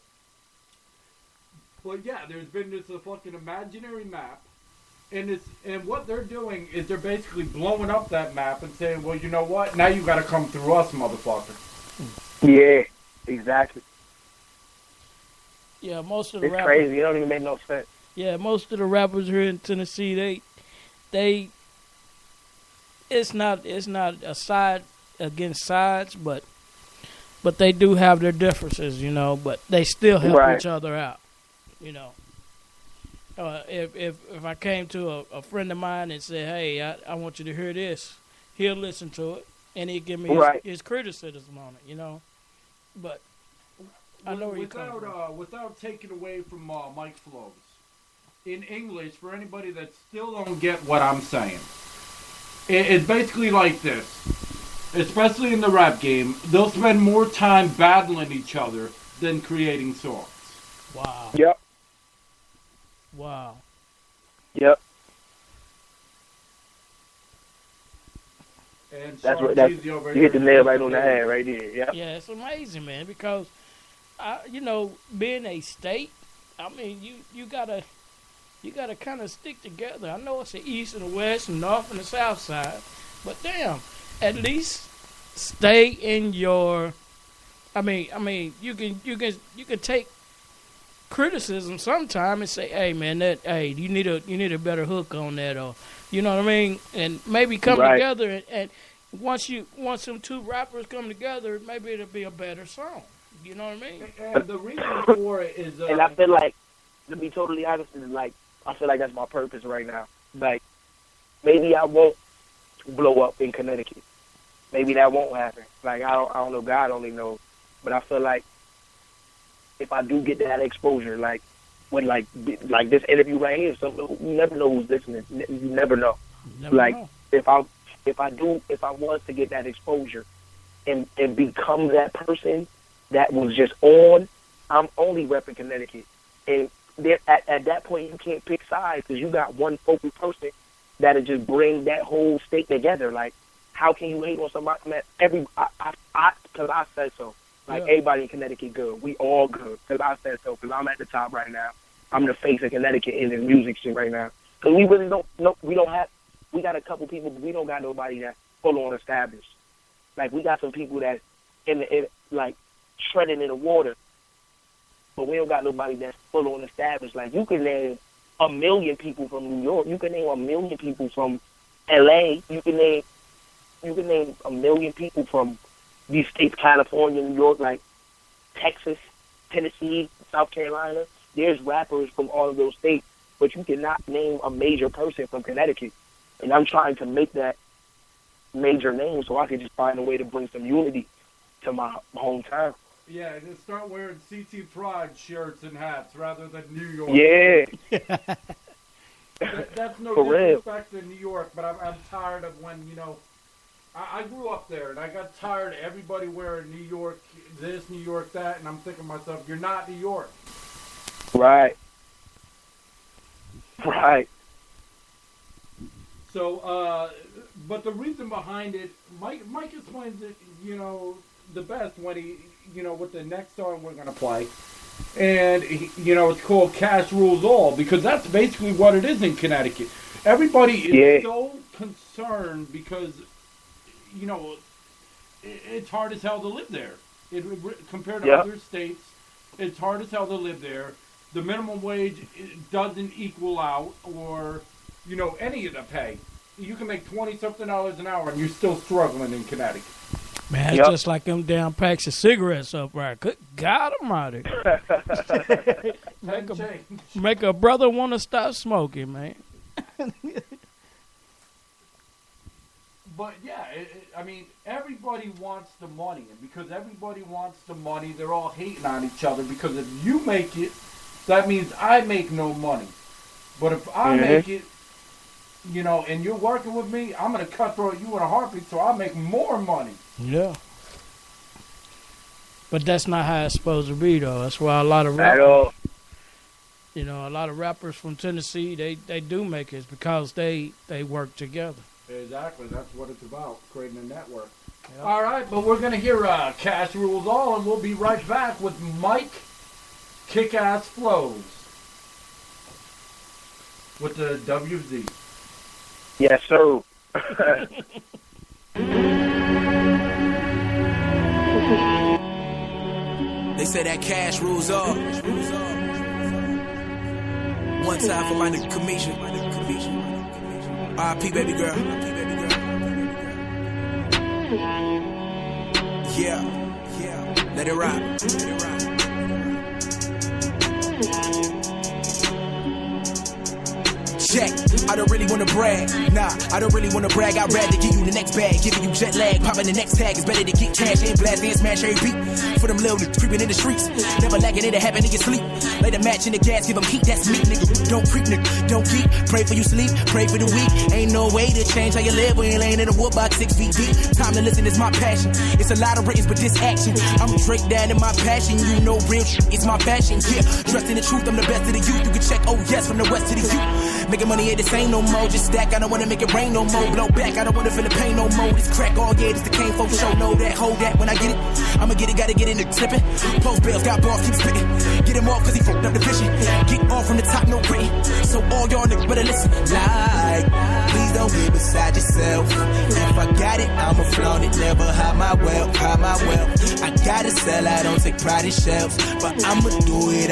But yeah, there's been this fucking imaginary map. And what they're doing is they're basically blowing up that map and saying, well, you know what? Now you got to come through us, motherfucker. Yeah, exactly. Yeah, most of the It's rappers. crazy. It don't even make no sense. Yeah, most of the rappers here in Tennessee, they. It's not a side against sides, but they do have their differences, you know. But they still help each other out, you know. If I came to a friend of mine and said, hey, I want you to hear this, he'll listen to it, and he'll give me his criticism on it, you know. But I know where you come from. Without taking away from Mike Flowz, in English, for anybody that still don't get what I'm saying, it's basically like this. Especially in the rap game, they'll spend more time battling each other than creating songs. Wow. Yep. Wow. Yep. And that's what you hit the nail right on the head right there. Yep. Yeah, it's amazing, man, because you know, being a state, I mean, you gotta kind of stick together. I know it's the east and the west and north and the south side, but damn, at least stay in your. I mean, you can take criticism sometime and say, hey man, you need a better hook on that, or you know what I mean, and maybe come together and once them two rappers come together, maybe it'll be a better song. You know what I mean? And the reason for it is, and I feel like, to be totally honest, is like I feel like that's my purpose right now. Like maybe I won't blow up in Connecticut. Maybe that won't happen. Like I don't know. God only knows. But I feel like if I do get that exposure, like when like this interview right here, so you never know who's listening. You never know. If I was to get that exposure and become that person that was just on, I'm only repping Connecticut. And there, at that point, you can't pick sides because you got one focal person that'll just bring that whole state together. Like, how can you hate on somebody? Man, because I said so. Like, everybody in Connecticut good. We all good because I said so. Because I'm at the top right now. I'm the face of Connecticut in the music shit right now. Because we really don't know. We got a couple people, but we don't got nobody that's full on established. Like, we got some people that's like treading in the water, but we don't got nobody that's full on established. Like, you can name 1 million people from New York. You can name 1 million people from L.A. You can name 1 million people from these states, California, New York, like Texas, Tennessee, South Carolina. There's rappers from all of those states, but you cannot name a major person from Connecticut. And I'm trying to make that major name so I can just find a way to bring some unity to my hometown. Yeah, just start wearing CT Pride shirts and hats rather than New York. Yeah. That's no For disrespect to New York, but I'm tired of when, you know, I grew up there, and I got tired of everybody wearing New York this, New York that, and I'm thinking to myself, you're not New York. Right. So, but the reason behind it, Mike explains it, you know, the best when he, you know, with the next song we're going to play. And, you know, it's called Cash Rules All, because that's basically what it is in Connecticut. Everybody is so concerned because, you know, it's hard as hell to live there. Compared to other states, it's hard as hell to live there. The minimum wage doesn't equal out, or, you know, any of the pay. You can make $20-something an hour, and you're still struggling in Connecticut. Man, it's just like them damn packs of cigarettes up right. Good God Almighty. make a brother want to stop smoking, man. But yeah, I mean, everybody wants the money, and because everybody wants the money, they're all hating on each other. Because if you make it, that means I make no money. But if I make it, you know, and you're working with me, I'm gonna cutthroat you in a heartbeat, so I make more money. Yeah. But that's not how it's supposed to be, though. That's why a lot of At all. a lot of rappers from Tennessee, they do make it because they work together. Exactly. That's what it's about, creating a network. Yep. All right, but we're going to hear Cash Rules All, and we'll be right back with Mike Kick-Ass Flowz with the WZ. Yes, sir. They say that cash rules all. One time for my nigga Kamisha. R.I.P. baby girl. Yeah. Let it rock. Check. I don't really wanna brag. Nah, I don't really wanna brag. I'd rather give you the next bag. Giving you jet lag. Popping the next tag. It's better to get cash and blast and smash every beat. For them little niggas creeping in the streets. Never lacking it to happen in your sleep. Lay the match in the gas. Give them heat. That's me, nigga. Don't creep, nigga. Don't geek. Pray for you sleep. Pray for the weak. Ain't no way to change how you live when you laying in a wood box 6 feet deep. Time to listen is my passion. It's a lot of ratings, but this action. I'm Drake down in my passion. You know real shit. It's my passion. Yeah. Dressed in the truth. I'm the best of the youth. You can check. Oh yes, from the west to the youth. Making money ain't the same no more. Just stack. I don't wanna make it rain no more. Blow back. I don't wanna feel the pain no more. This crack all yeah. This the cane folk show. Know that. Hold that. When I get it, I'ma get it. Gotta get in the slipping. Post bills. Got balls. Keep spitting. Get him off cause he fucked up the vision. Get off from the top. No written. So all y'all niggas better listen. Like, please don't get beside yourself. If I got it, I'ma flaunt it. Never hide my wealth. Hide my wealth. I gotta sell. I don't take pride in shelves. But I'ma do it.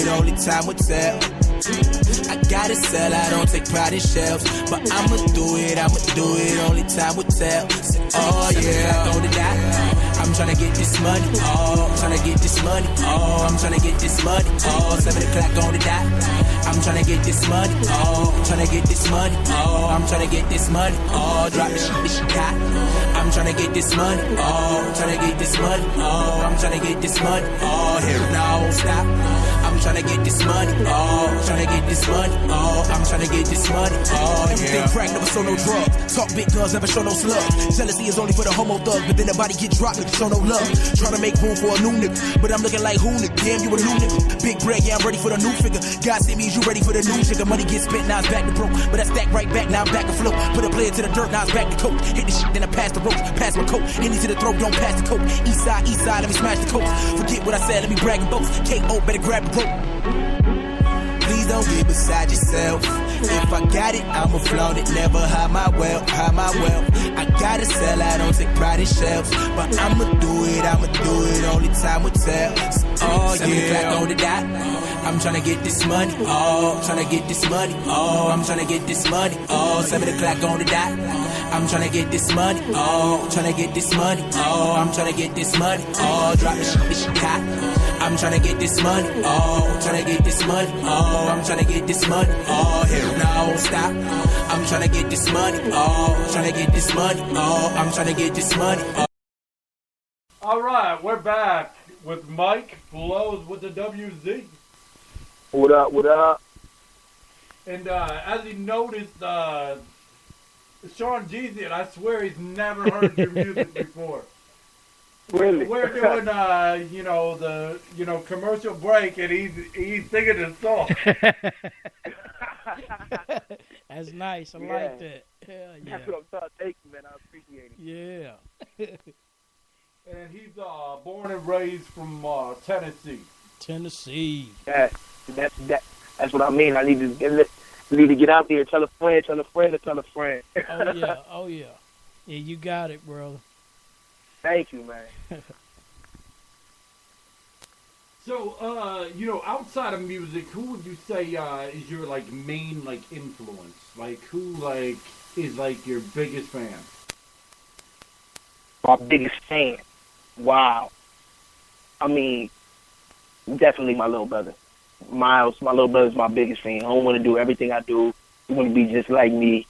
Only time will tell. I gotta sell, I don't take pride in shelves. But I'ma do it, only time will tell. Oh yeah, on the dot. I'm tryna get this money, oh, I'm tryna get this money, oh, I'm tryna get this money, oh, 7 o'clock on the dot. I'm tryna get this money, oh, I'm tryna get this money, oh, I'm tryna get this money, oh, drop the shit, this shit hot. I'm tryna get this money, oh, I'm tryna get this money, oh, I'm tryna get this money, oh, here now, stop. I'm tryna get this money, oh, I'm tryna get this money, oh, I'm tryna get this money, oh, everything crack, never show no drugs. Talk big guns, never show no slugs. Jealousy is only for the homo thugs, but then the body get dropped, nigga, show no love. Tryna make room for a new nigga, but I'm looking like who nigga? Damn, you a new nigga. Big bread, yeah, I'm ready for the new figure. God sent me, you ready for the new nigga. Money get spent, now it's back to broke, but I stack right back, now I'm back afloat. Put a player to the dirt, now it's back to coke. Hit the shit, then I pass the ropes, pass my coat. Any to the throat, don't pass the coke. East side, let me smash the coast. Forget what I said, let me brag and boast. K.O. better grab the rope. Please don't get beside yourself. If I got it, I'ma flaunt it. Never hide my wealth, hide my wealth. I gotta sell, I don't take pride in shelves. But I'ma do it, only time will tell. Oh 7 o'clock on the dot. I'm tryna get this money, oh, I'm tryna get this money, oh, I'm tryna get this money, oh, 7 o'clock on the dot. I'm tryna get this money, oh, I'm tryna get this money, oh, I'm tryna get this money, oh, drop the shit, this shit hot. I'm tryna get this money, oh, I'm tryna get this money, oh, I'm tryna get this money, oh, here now, stop. I'm tryna get this money, oh, I'm tryna get this money, oh, I'm tryna get this money, oh. All right, we're back with Mike Flowz with the WZ. What up, what up? And as you noticed, Sean Jeezy, and I swear he's never heard your music before. Really? We're doing, commercial break, and he's singing his song. That's nice. I like that. Hell yeah. That's what I'm trying to take, man. I appreciate it. Yeah. And he's born and raised from Tennessee. That's what I mean. I need to get out there, tell a friend, tell a friend, to tell a friend. Oh yeah. Yeah, you got it, brother. Thank you, man. So, outside of music, who would you say is your main influence? Who is your biggest fan? My biggest fan. Wow. I mean, definitely my little brother. Miles, my little brother's my biggest fan. I don't want to do everything I do. He want to be just like me.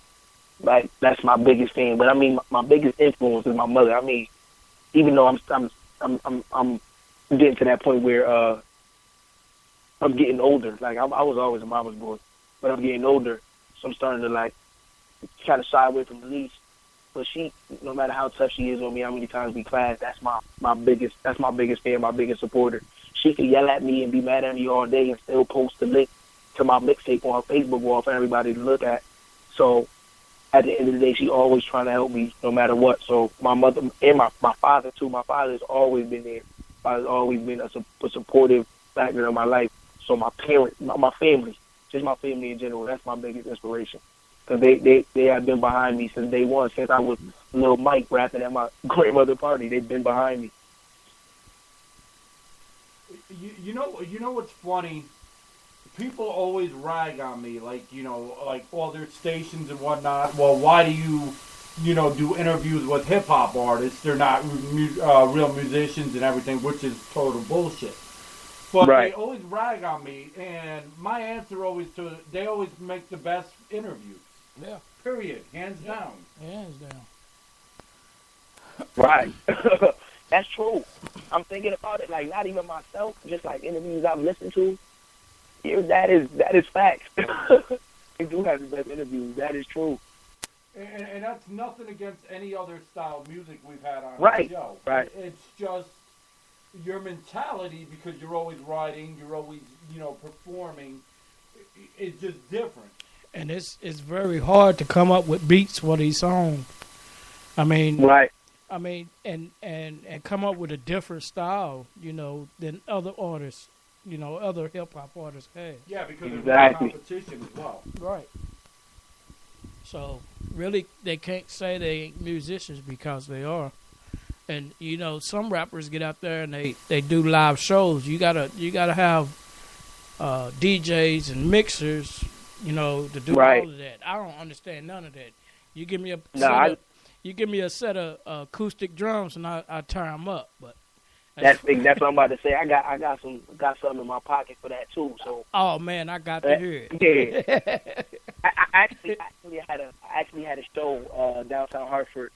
That's my biggest fan. But I mean, my biggest influence is my mother. I mean, even though I'm getting to that point where I'm getting older. I was always a mama's boy, but I'm getting older, so I'm starting to kind of shy away from the leash. But she, no matter how tough she is on me, how many times we clash, that's my biggest fan, my biggest supporter. She could yell at me and be mad at me all day and still post the link to my mixtape on her Facebook wall for everybody to look at. So at the end of the day, she always trying to help me no matter what. So my mother and my father too. My father's always been there. Father's always been a supportive factor in my life. So my parents, my family, just my family in general, that's my biggest inspiration. Because they have been behind me since day one, since I was little Mike rapping at my grandmother's party. They've been behind me. You know what's funny? People always rag on me, like all their stations and whatnot. Well, why do you do interviews with hip hop artists? They're not real musicians and everything, which is total bullshit. But right. They always rag on me, and my answer they always make the best interviews. Yeah. Period. Hands down. Hands down. Right. That's true. I'm thinking about it, like, not even myself, just like interviews I've listened to. Yeah, that is facts. They do have the best interviews. That is true. And that's nothing against any other style of music we've had on right. the show. Right. It's just your mentality, because you're always writing, you're always, performing. It's just different. And it's very hard to come up with beats for these songs. I mean, right. I mean, and come up with a different style, than other artists, other hip hop artists have. Yeah, because exactly. There's competition as well. Right. So really, they can't say they ain't musicians because they are. And some rappers get out there and they do live shows. You gotta have DJs and mixers, to do right. all of that. I don't understand none of that. You give me a set of acoustic drums and I turn them up. But that's what I'm about to say. I got something in my pocket for that too. So. Oh man, I got to hear it. Yeah. I actually had a show downtown Hartford.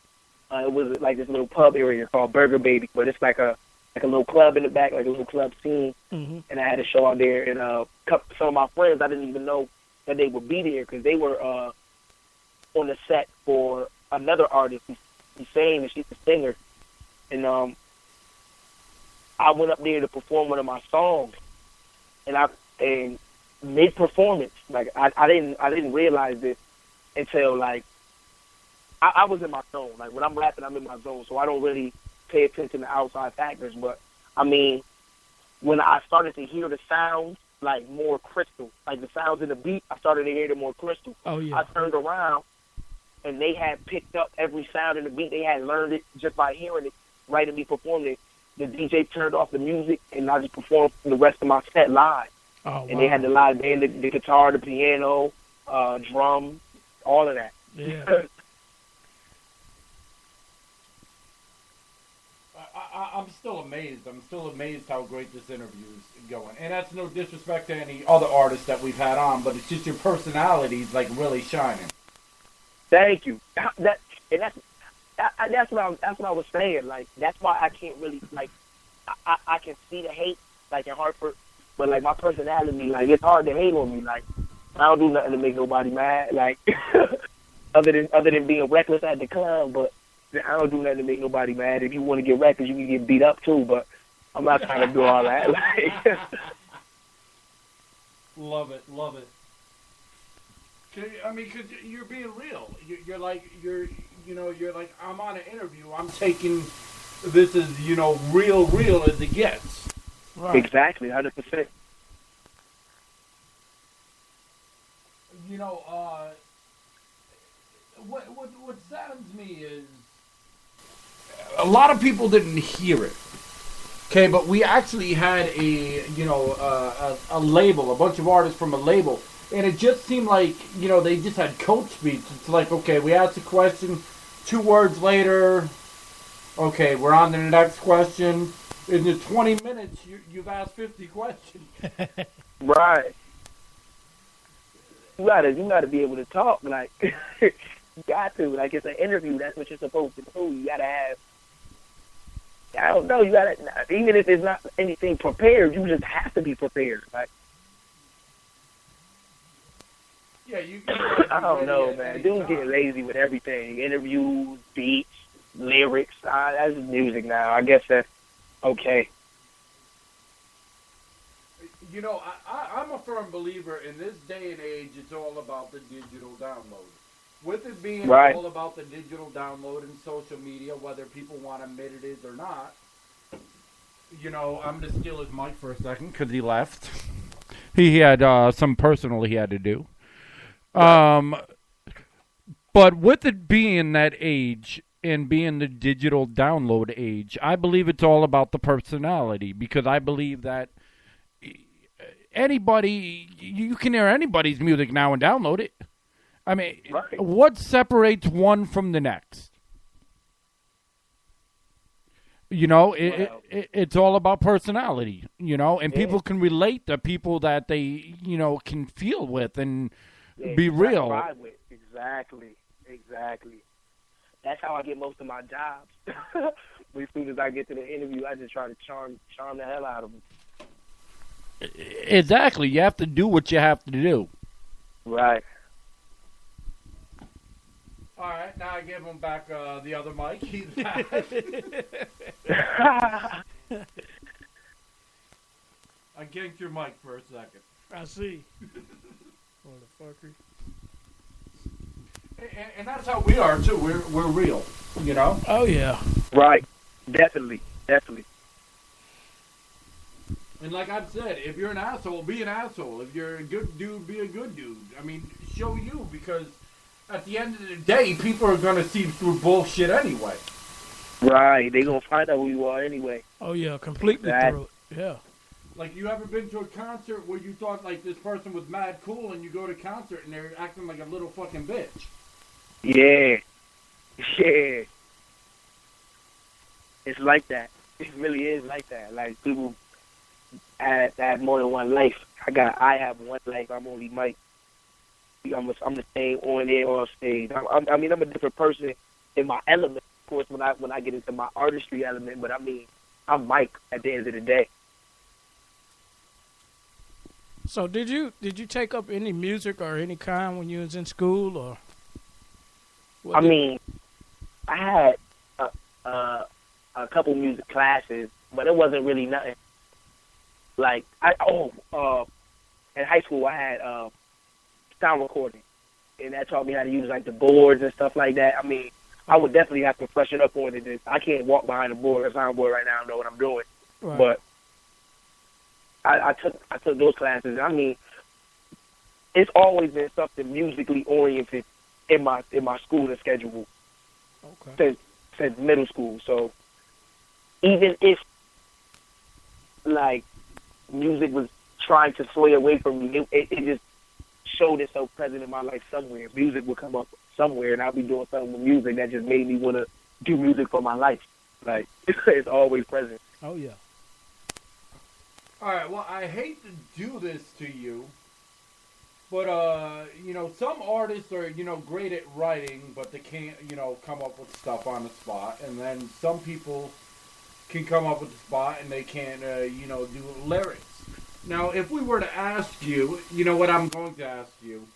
It was like this little pub area called Burger Baby, but it's like a little club in the back, like a little club scene. Mm-hmm. And I had a show out there, and some of my friends, I didn't even know that they would be there because they were on the set for another artist. He's saying that she's a singer, and I went up there to perform one of my songs, and mid performance, like I didn't realize this until like I was in my zone. Like when I'm rapping, I'm in my zone, so I don't really pay attention to outside factors. But I mean, when I started to hear the sounds like more crystal, like the sounds in the beat, I started to hear them more crystal. Oh yeah. I turned around, and they had picked up every sound in the beat. They had learned it just by hearing it, right, and me performing it. The DJ turned off the music, and I just performed the rest of my set live. Oh, wow. And they had the live band, the guitar, the piano, drum, all of that. Yeah. I'm still amazed. I'm still amazed how great this interview is going. And that's no disrespect to any other artists that we've had on, but it's just your personality's like really shining. Thank you. That's what I was saying. Like that's why I can't really like. I can see the hate like in Hartford, but like my personality, like it's hard to hate on me. Like I don't do nothing to make nobody mad. Like other than being reckless at the club, but I don't do nothing to make nobody mad. If you want to get reckless, you can get beat up too. But I'm not trying to do all that. Like, love it. I mean, because you're being real. You're like I'm on an interview. I'm taking this as real as it gets. Right. Exactly, 100%. What saddens me is a lot of people didn't hear it. Okay, but we actually had a label, a bunch of artists from a label, and it just seemed like they just had coach speech. It's like, okay, we asked a question, 2 words later, okay, we're on to the next question. In the 20 minutes, you've asked 50 questions. Right. You gotta be able to talk. Like you got to. Like it's an interview. That's what you're supposed to do. You gotta have. I don't know. You gotta. Even if it's not anything prepared, you just have to be prepared. Like. Yeah, you I don't know, man. Dudes getting lazy with everything. Interviews, beats, lyrics. That's music now. I guess that's okay. You know, I'm a firm believer in this day and age, it's all about the digital download. With it being Right. all about the digital download and social media, whether people want to admit it is or not, you know, I'm going to steal his mic for a second because he left. He had some personal he had to do. But with it being that age and being the digital download age, I believe it's all about the personality, because I believe that anybody, you can hear anybody's music now and download it. I mean, Right. What separates one from the next? You know, it's all about personality, you know, and people can relate to people that they, you know, can feel with and be real. Ride with. Exactly. That's how I get most of my jobs. As soon as I get to the interview, I just try to charm the hell out of them. Exactly. You have to do what you have to do. Right. All right. Now I give him back the other mic. He's back. I ganked your mic for a second. I see. Motherfucker. And that's how we are too. We're real, you know. Oh yeah. Right. Definitely. And like I've said, if you're an asshole, be an asshole. If you're a good dude, be a good dude. I mean, show you, because at the end of the day, people are gonna see through bullshit anyway. Right. They gonna find out who you are anyway. Oh yeah, completely through it. Yeah. Like, you ever been to a concert where you thought like this person was mad cool, and you go to a concert and they're acting like a little fucking bitch? Yeah. It's like that. It really is like that. Like, people have more than one life. I have one life. I'm only Mike. I'm the same on air or stage. I'm a different person in my element, of course, when I get into my artistry element. But I mean, I'm Mike at the end of the day. So did you take up any music or any kind when you was in school, or? I mean, I had a couple music classes, but it wasn't really nothing. Like in high school I had sound recording, and that taught me how to use like the boards and stuff like that. I mean, I would definitely have to freshen up on it. I can't walk behind a board or soundboard right now and know what I'm doing. Right. But I took those classes. I mean, it's always been something musically oriented in my schooling schedule. Okay. Since middle school. So even if like music was trying to sway away from me, it just showed itself present in my life somewhere. Music would come up somewhere, and I'll be doing something with music that just made me want to do music for my life. Like, it's always present. Oh yeah. All right, well, I hate to do this to you, but, you know, some artists are, you know, great at writing, but they can't, you know, come up with stuff on the spot. And then some people can come up with the spot and they can't, you know, do lyrics. Now, if we were to ask you, you know what I'm going to ask you,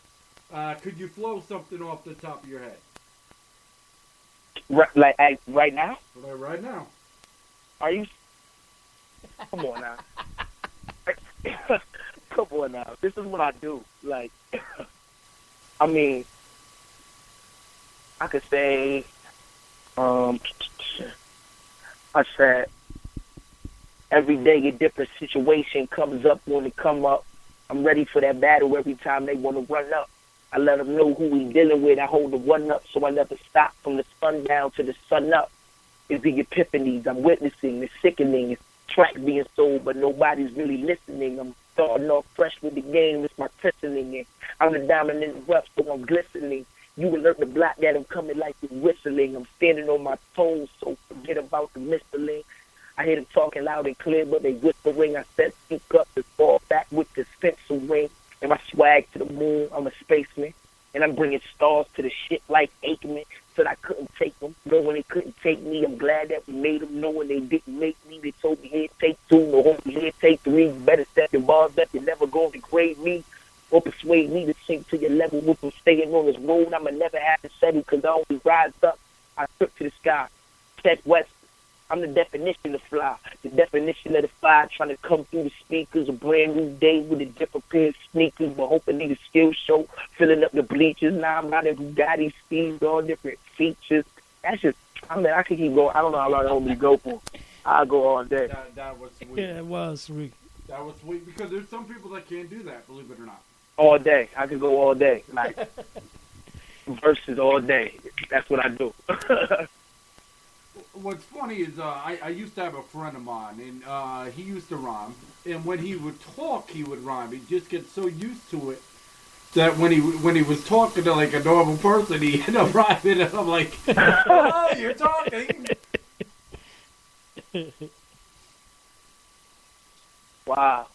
could you flow something off the top of your head? Right now? Right now. Are you? Come on now. Come on now. This is what I do. Like, I mean, I could say, I said, every day a different situation comes up when it come up. I'm ready for that battle every time they want to run up. I let them know who we dealing with. I hold the one up so I never stop from the sun down to the sun up. It's the epiphanies I'm witnessing, the sickening. It's tracks being sold, but nobody's really listening. I'm starting off fresh with the game. It's my christening. And I'm the diamond in the rough, so I'm glistening. You alert the block that I'm coming like you're whistling. I'm standing on my toes, so forget about the whistling. I hear them talking loud and clear, but they whispering. I said, speak up and fall back with the stencil ring. And my swag to the moon, I'm a spaceman. And I'm bringing stars to the shit like Aikman. Said I couldn't take them. Knowing they couldn't take me, I'm glad that we made them. Knowing they didn't make me, they told me here take two. No homie here take three. You better set your bars up. You're never going to degrade me. or persuade me to sink to your level. With from staying on this road, I'ma never have to settle, cause I always rise up. I trip to the sky, check west. I'm the definition of fly, the definition of the fire, trying to come through the speakers. A brand new day with a different pair of sneakers, but hoping niggas skill show, filling up the bleachers. Now I'm riding Bugatti speeds, all different features. That's just, I mean, I could keep going. I don't know how long I want me to go for. I'll go all day. That was sweet. Yeah, it was sweet. That was sweet because there's some people that can't do that, believe it or not. All day. I could go all day. Like, verses all day. That's what I do. What's funny is I used to have a friend of mine, and he used to rhyme. And when he would talk, he would rhyme. He'd just get so used to it that when he was talking to like a normal person, he ended up rhyming. And I'm like, oh, you're talking. Wow.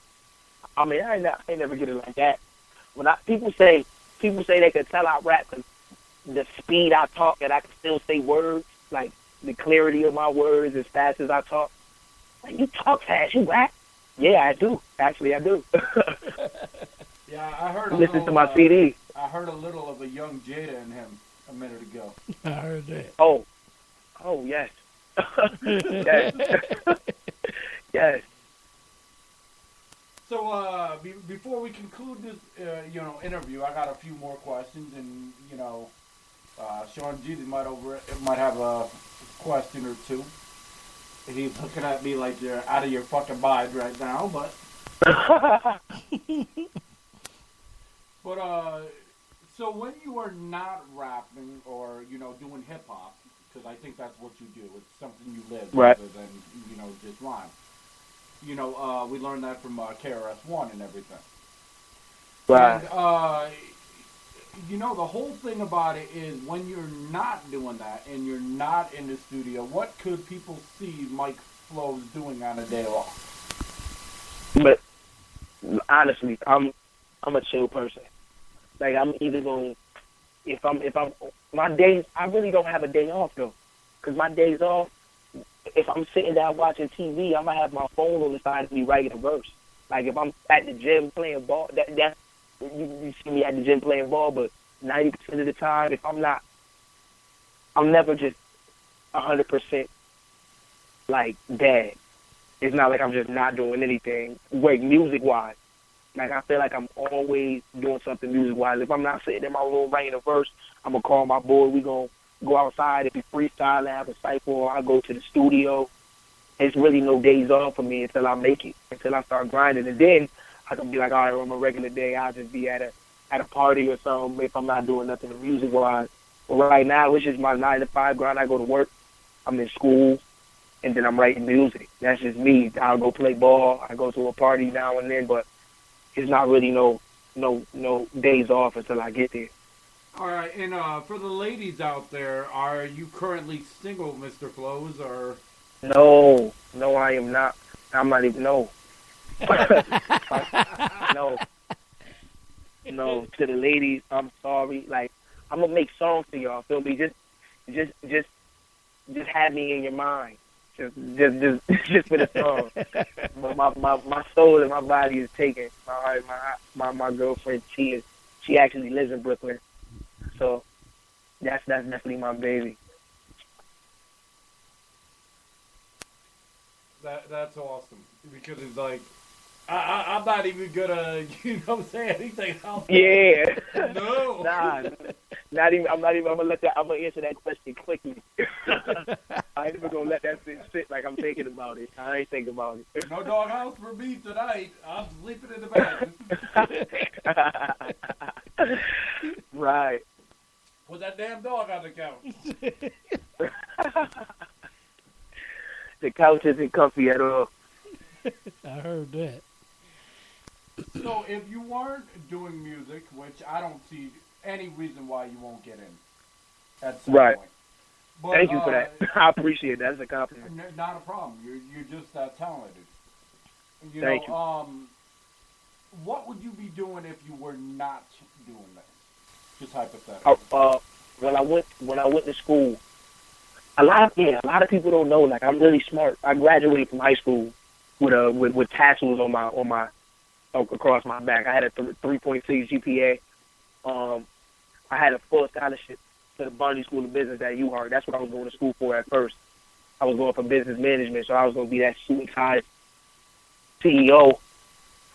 I mean, I ain't never get it like that. When people say they can tell I rap 'cause the speed I talk and I can still say words, like the clarity of my words as fast as I talk. Like, you talk fast, you rap? Yeah, I do. Actually, I do. Yeah, I heard Listen to my CD. I heard a little of a young Jada in him a minute ago. I heard that. Oh, yes. Yes. Yes. So before we conclude this, interview, I got a few more questions, and Sean G might have a question or two. He's looking at me like you're out of your fucking mind right now, but. So when you are not rapping or doing hip hop, because I think that's what you do, it's something you live right. rather than just rhyme. We learned that from KRS-One and everything. Right. And, the whole thing about it is when you're not doing that and you're not in the studio, what could people see Mike Flowz doing on a day off? But honestly, I'm a chill person. Like, I'm either going, if I'm, my days, I really don't have a day off though. 'Cause my days off, if I'm sitting down watching TV, I'm gonna have my phone on the side of me writing a verse. Like, if I'm at the gym playing ball, that's you see me at the gym playing ball, but 90% of the time, if I'm not, I'm never just 100% like dead. It's not like I'm just not doing anything, like music-wise. Like, I feel like I'm always doing something music-wise. If I'm not sitting in my room writing a verse, I'm going to call my boy. We're going to go outside. If we freestyle, have a cypher, or I go to the studio. It's really no days off for me until I make it, until I start grinding. And then I can be like, all right, on a regular day, I'll just be at a party or something if I'm not doing nothing music-wise. But right now, it's just my 9-to-5 grind. I go to work. I'm in school. And then I'm writing music. That's just me. I'll go play ball. I go to a party now and then, but it's not really no days off until I get there. All right, and for the ladies out there, are you currently single, Mr. Flowz, or? No, I am not. I'm not even, no. No, to the ladies, I'm sorry. Like, I'm going to make songs for y'all, feel me? Just have me in your mind. Just for the song. But my soul and my body is taken. My girlfriend, she actually lives in Brooklyn, so that's definitely my baby. That's awesome, because it's like I'm not even gonna say anything else. Yeah. No. Nah. Not even. I'm gonna answer that question quickly. I ain't even gonna let that sit like I'm thinking about it. I ain't thinking about it. No doghouse for me tonight. I'm sleeping in the bed. Right. Put that damn dog on the couch. The couch isn't comfy at all. I heard that. So if you weren't doing music, which I don't see any reason why you won't get in at some right. point. But, thank you for that. I appreciate that. That's a compliment. Not a problem. You're just that talented. Thank you. What would you be doing if you were not doing this? Just hypothetically. When I went to school, a lot of people don't know. Like, I'm really smart. I graduated from high school with tassels on across my back. I had a 3.6 GPA. I had a full scholarship to the Barney School of Business at UHart. That's what I was going to school for at first. I was going for business management, so I was going to be that suit and tie CEO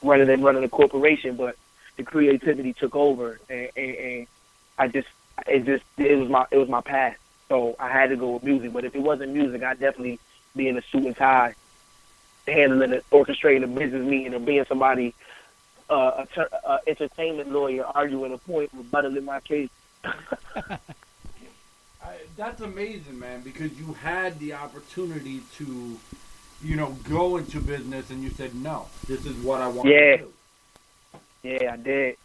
rather than running a corporation. But the creativity took over, and it was my path. So I had to go with music. But if it wasn't music, I'd definitely be in a suit and tie, handling it, orchestrating a business meeting, or being somebody, entertainment lawyer, arguing a point, rebuttaling my case. That's amazing, man, because you had the opportunity to, go into business, and you said, no, this is what I want to do. Yeah, I did.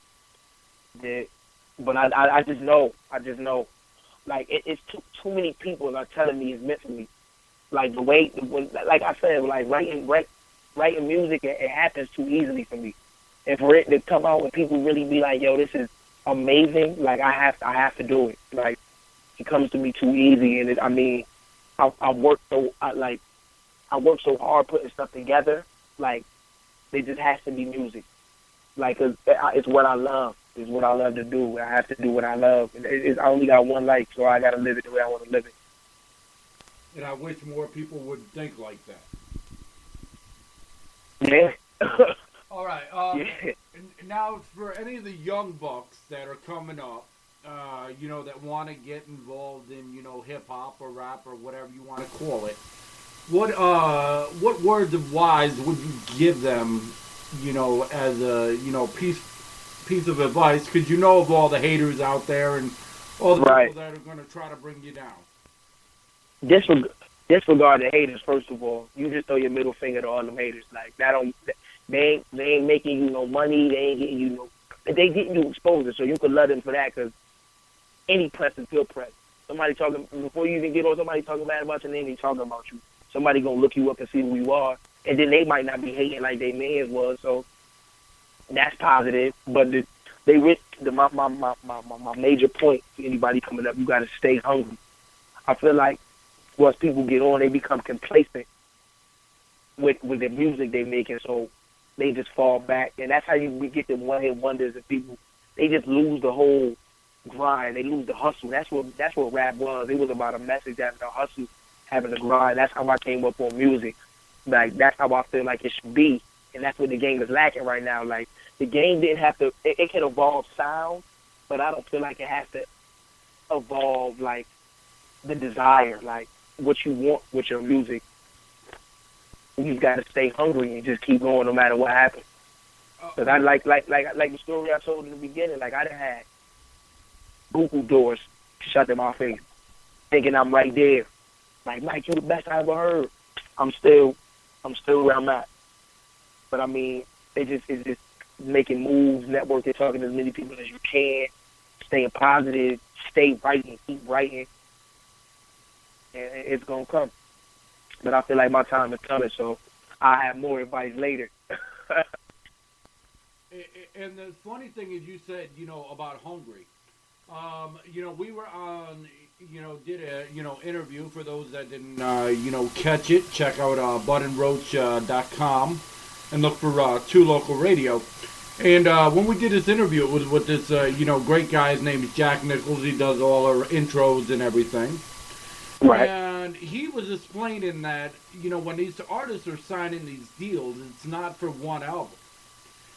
But I just know. Like, it's too many people are telling me it's meant for me. Like, like I said, like, writing music, it happens too easily for me. And for it to come out and people really be like, yo, this is amazing, like, I have to do it. Like, it comes to me too easy. And I work so hard putting stuff together. Like, it just has to be music. Like, it's what I love. It's what I love to do. I have to do what I love. I only got one life, so I got to live it the way I want to live it. And I wish more people would think like that. Yeah. All right. Now, for any of the young bucks that are coming up, that want to get involved in, hip-hop or rap or whatever you want to call it, what words of wise would you give them, as a, piece of advice? Because you know of all the haters out there and all the people that are going to try to bring you down. Disregard the haters, first of all. You just throw your middle finger to all them haters. Like, they ain't making you no money. They ain't getting you they getting you exposure, so you can love them for that, because any press is good press. Somebody talking, before you even get on, somebody talking bad about you, they ain't talking about you. Somebody gonna look you up and see who you are, and then they might not be hating like they mans was, so that's positive. But my major point for anybody coming up, you gotta stay hungry. I feel like once people get on, they become complacent with the music they making, so they just fall back, and that's how we get the one-hit wonders, and people, they just lose the whole grind. They lose the hustle. That's what rap was. It was about a message, having a hustle, having a grind. That's how I came up on music. Like, that's how I feel like it should be, and that's what the game is lacking right now. Like, the game didn't have to. It can evolve sound, but I don't feel like it has to evolve like the desire, like what you want with your music. You've got to stay hungry and just keep going no matter what happens. Because I like the story I told in the beginning. Like, I done had Google doors shut in my face, thinking I'm right there. Like, Mike, you're the best I ever heard. I'm still where I'm at. But I mean, it's just making moves, networking, talking to as many people as you can, staying positive, stay writing, keep writing, and it's gonna come. But I feel like my time is coming, so I'll have more advice later. And the funny thing is, you said, about hungry. We were on, did a, interview for those that didn't, catch it. Check out buttonroach.com and look for Two Local Radio. And when we did this interview, it was with this, great guy. His name is Jack Nichols. He does all our intros and everything. Right. And he was explaining that, when these artists are signing these deals, it's not for one album.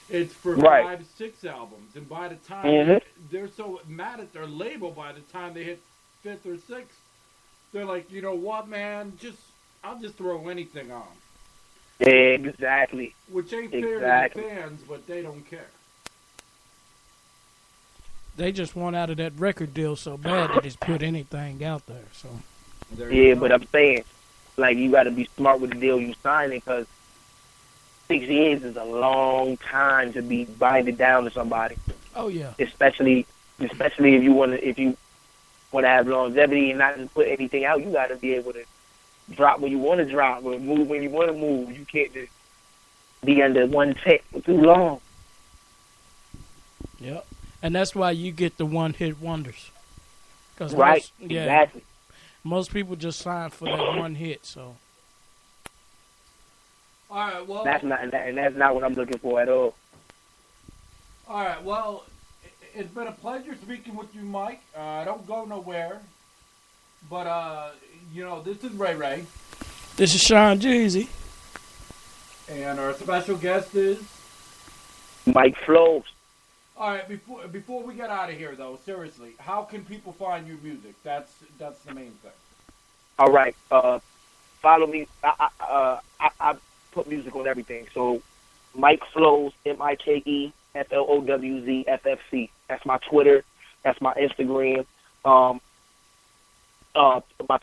It's for 5, 6 albums. And by the time they're so mad at their label, by the time they hit 5th or 6th, they're like, you know what, man, I'll just throw anything on. Exactly. Which ain't fair to the fans, but they don't care. They just want out of that record deal so bad they just put anything out there. So. But I'm saying, like, you got to be smart with the deal you signing, because 6 years is a long time to be binded down to somebody. Oh yeah. Especially if you want to have longevity and not just put anything out. You got to be able to drop when you want to drop, or move when you want to move. You can't just be under one tech for too long. Yep. And that's why you get the one-hit wonders. Exactly. Most people just sign for that one hit, so. All right, well. That's not what I'm looking for at all. All right. Well, it's been a pleasure speaking with you, Mike. Don't go nowhere. But this is Ray Ray. This is Sean Jeezy. And our special guest is Mike Flowz. All right, before we get out of here, though, seriously, how can people find your music? That's the main thing. All right, follow me. I put music on everything. So, Mike Flowz, MikeFlowzFFC. That's my Twitter. That's my Instagram. My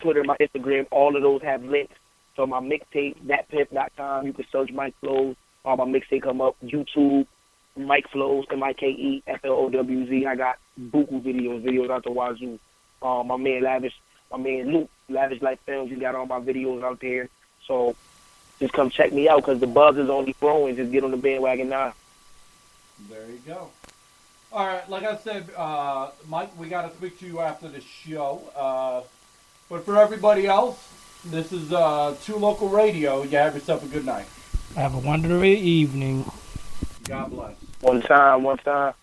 Twitter, my Instagram, all of those have links. So my mixtape, thatpimp.com. You can search Mike Flowz. All my mixtape come up. YouTube. Mike Flowz, MikeFlowz. I got buku videos out the wazoo. My man Luke, Lavish Life Films, he got all my videos out there. So just come check me out because the buzz is only growing. Just get on the bandwagon now. There you go. All right, like I said, Mike, we got to speak to you after the show. But for everybody else, this is Two Local Radio. You have yourself a good night. Have a wonderful evening. God bless. One time.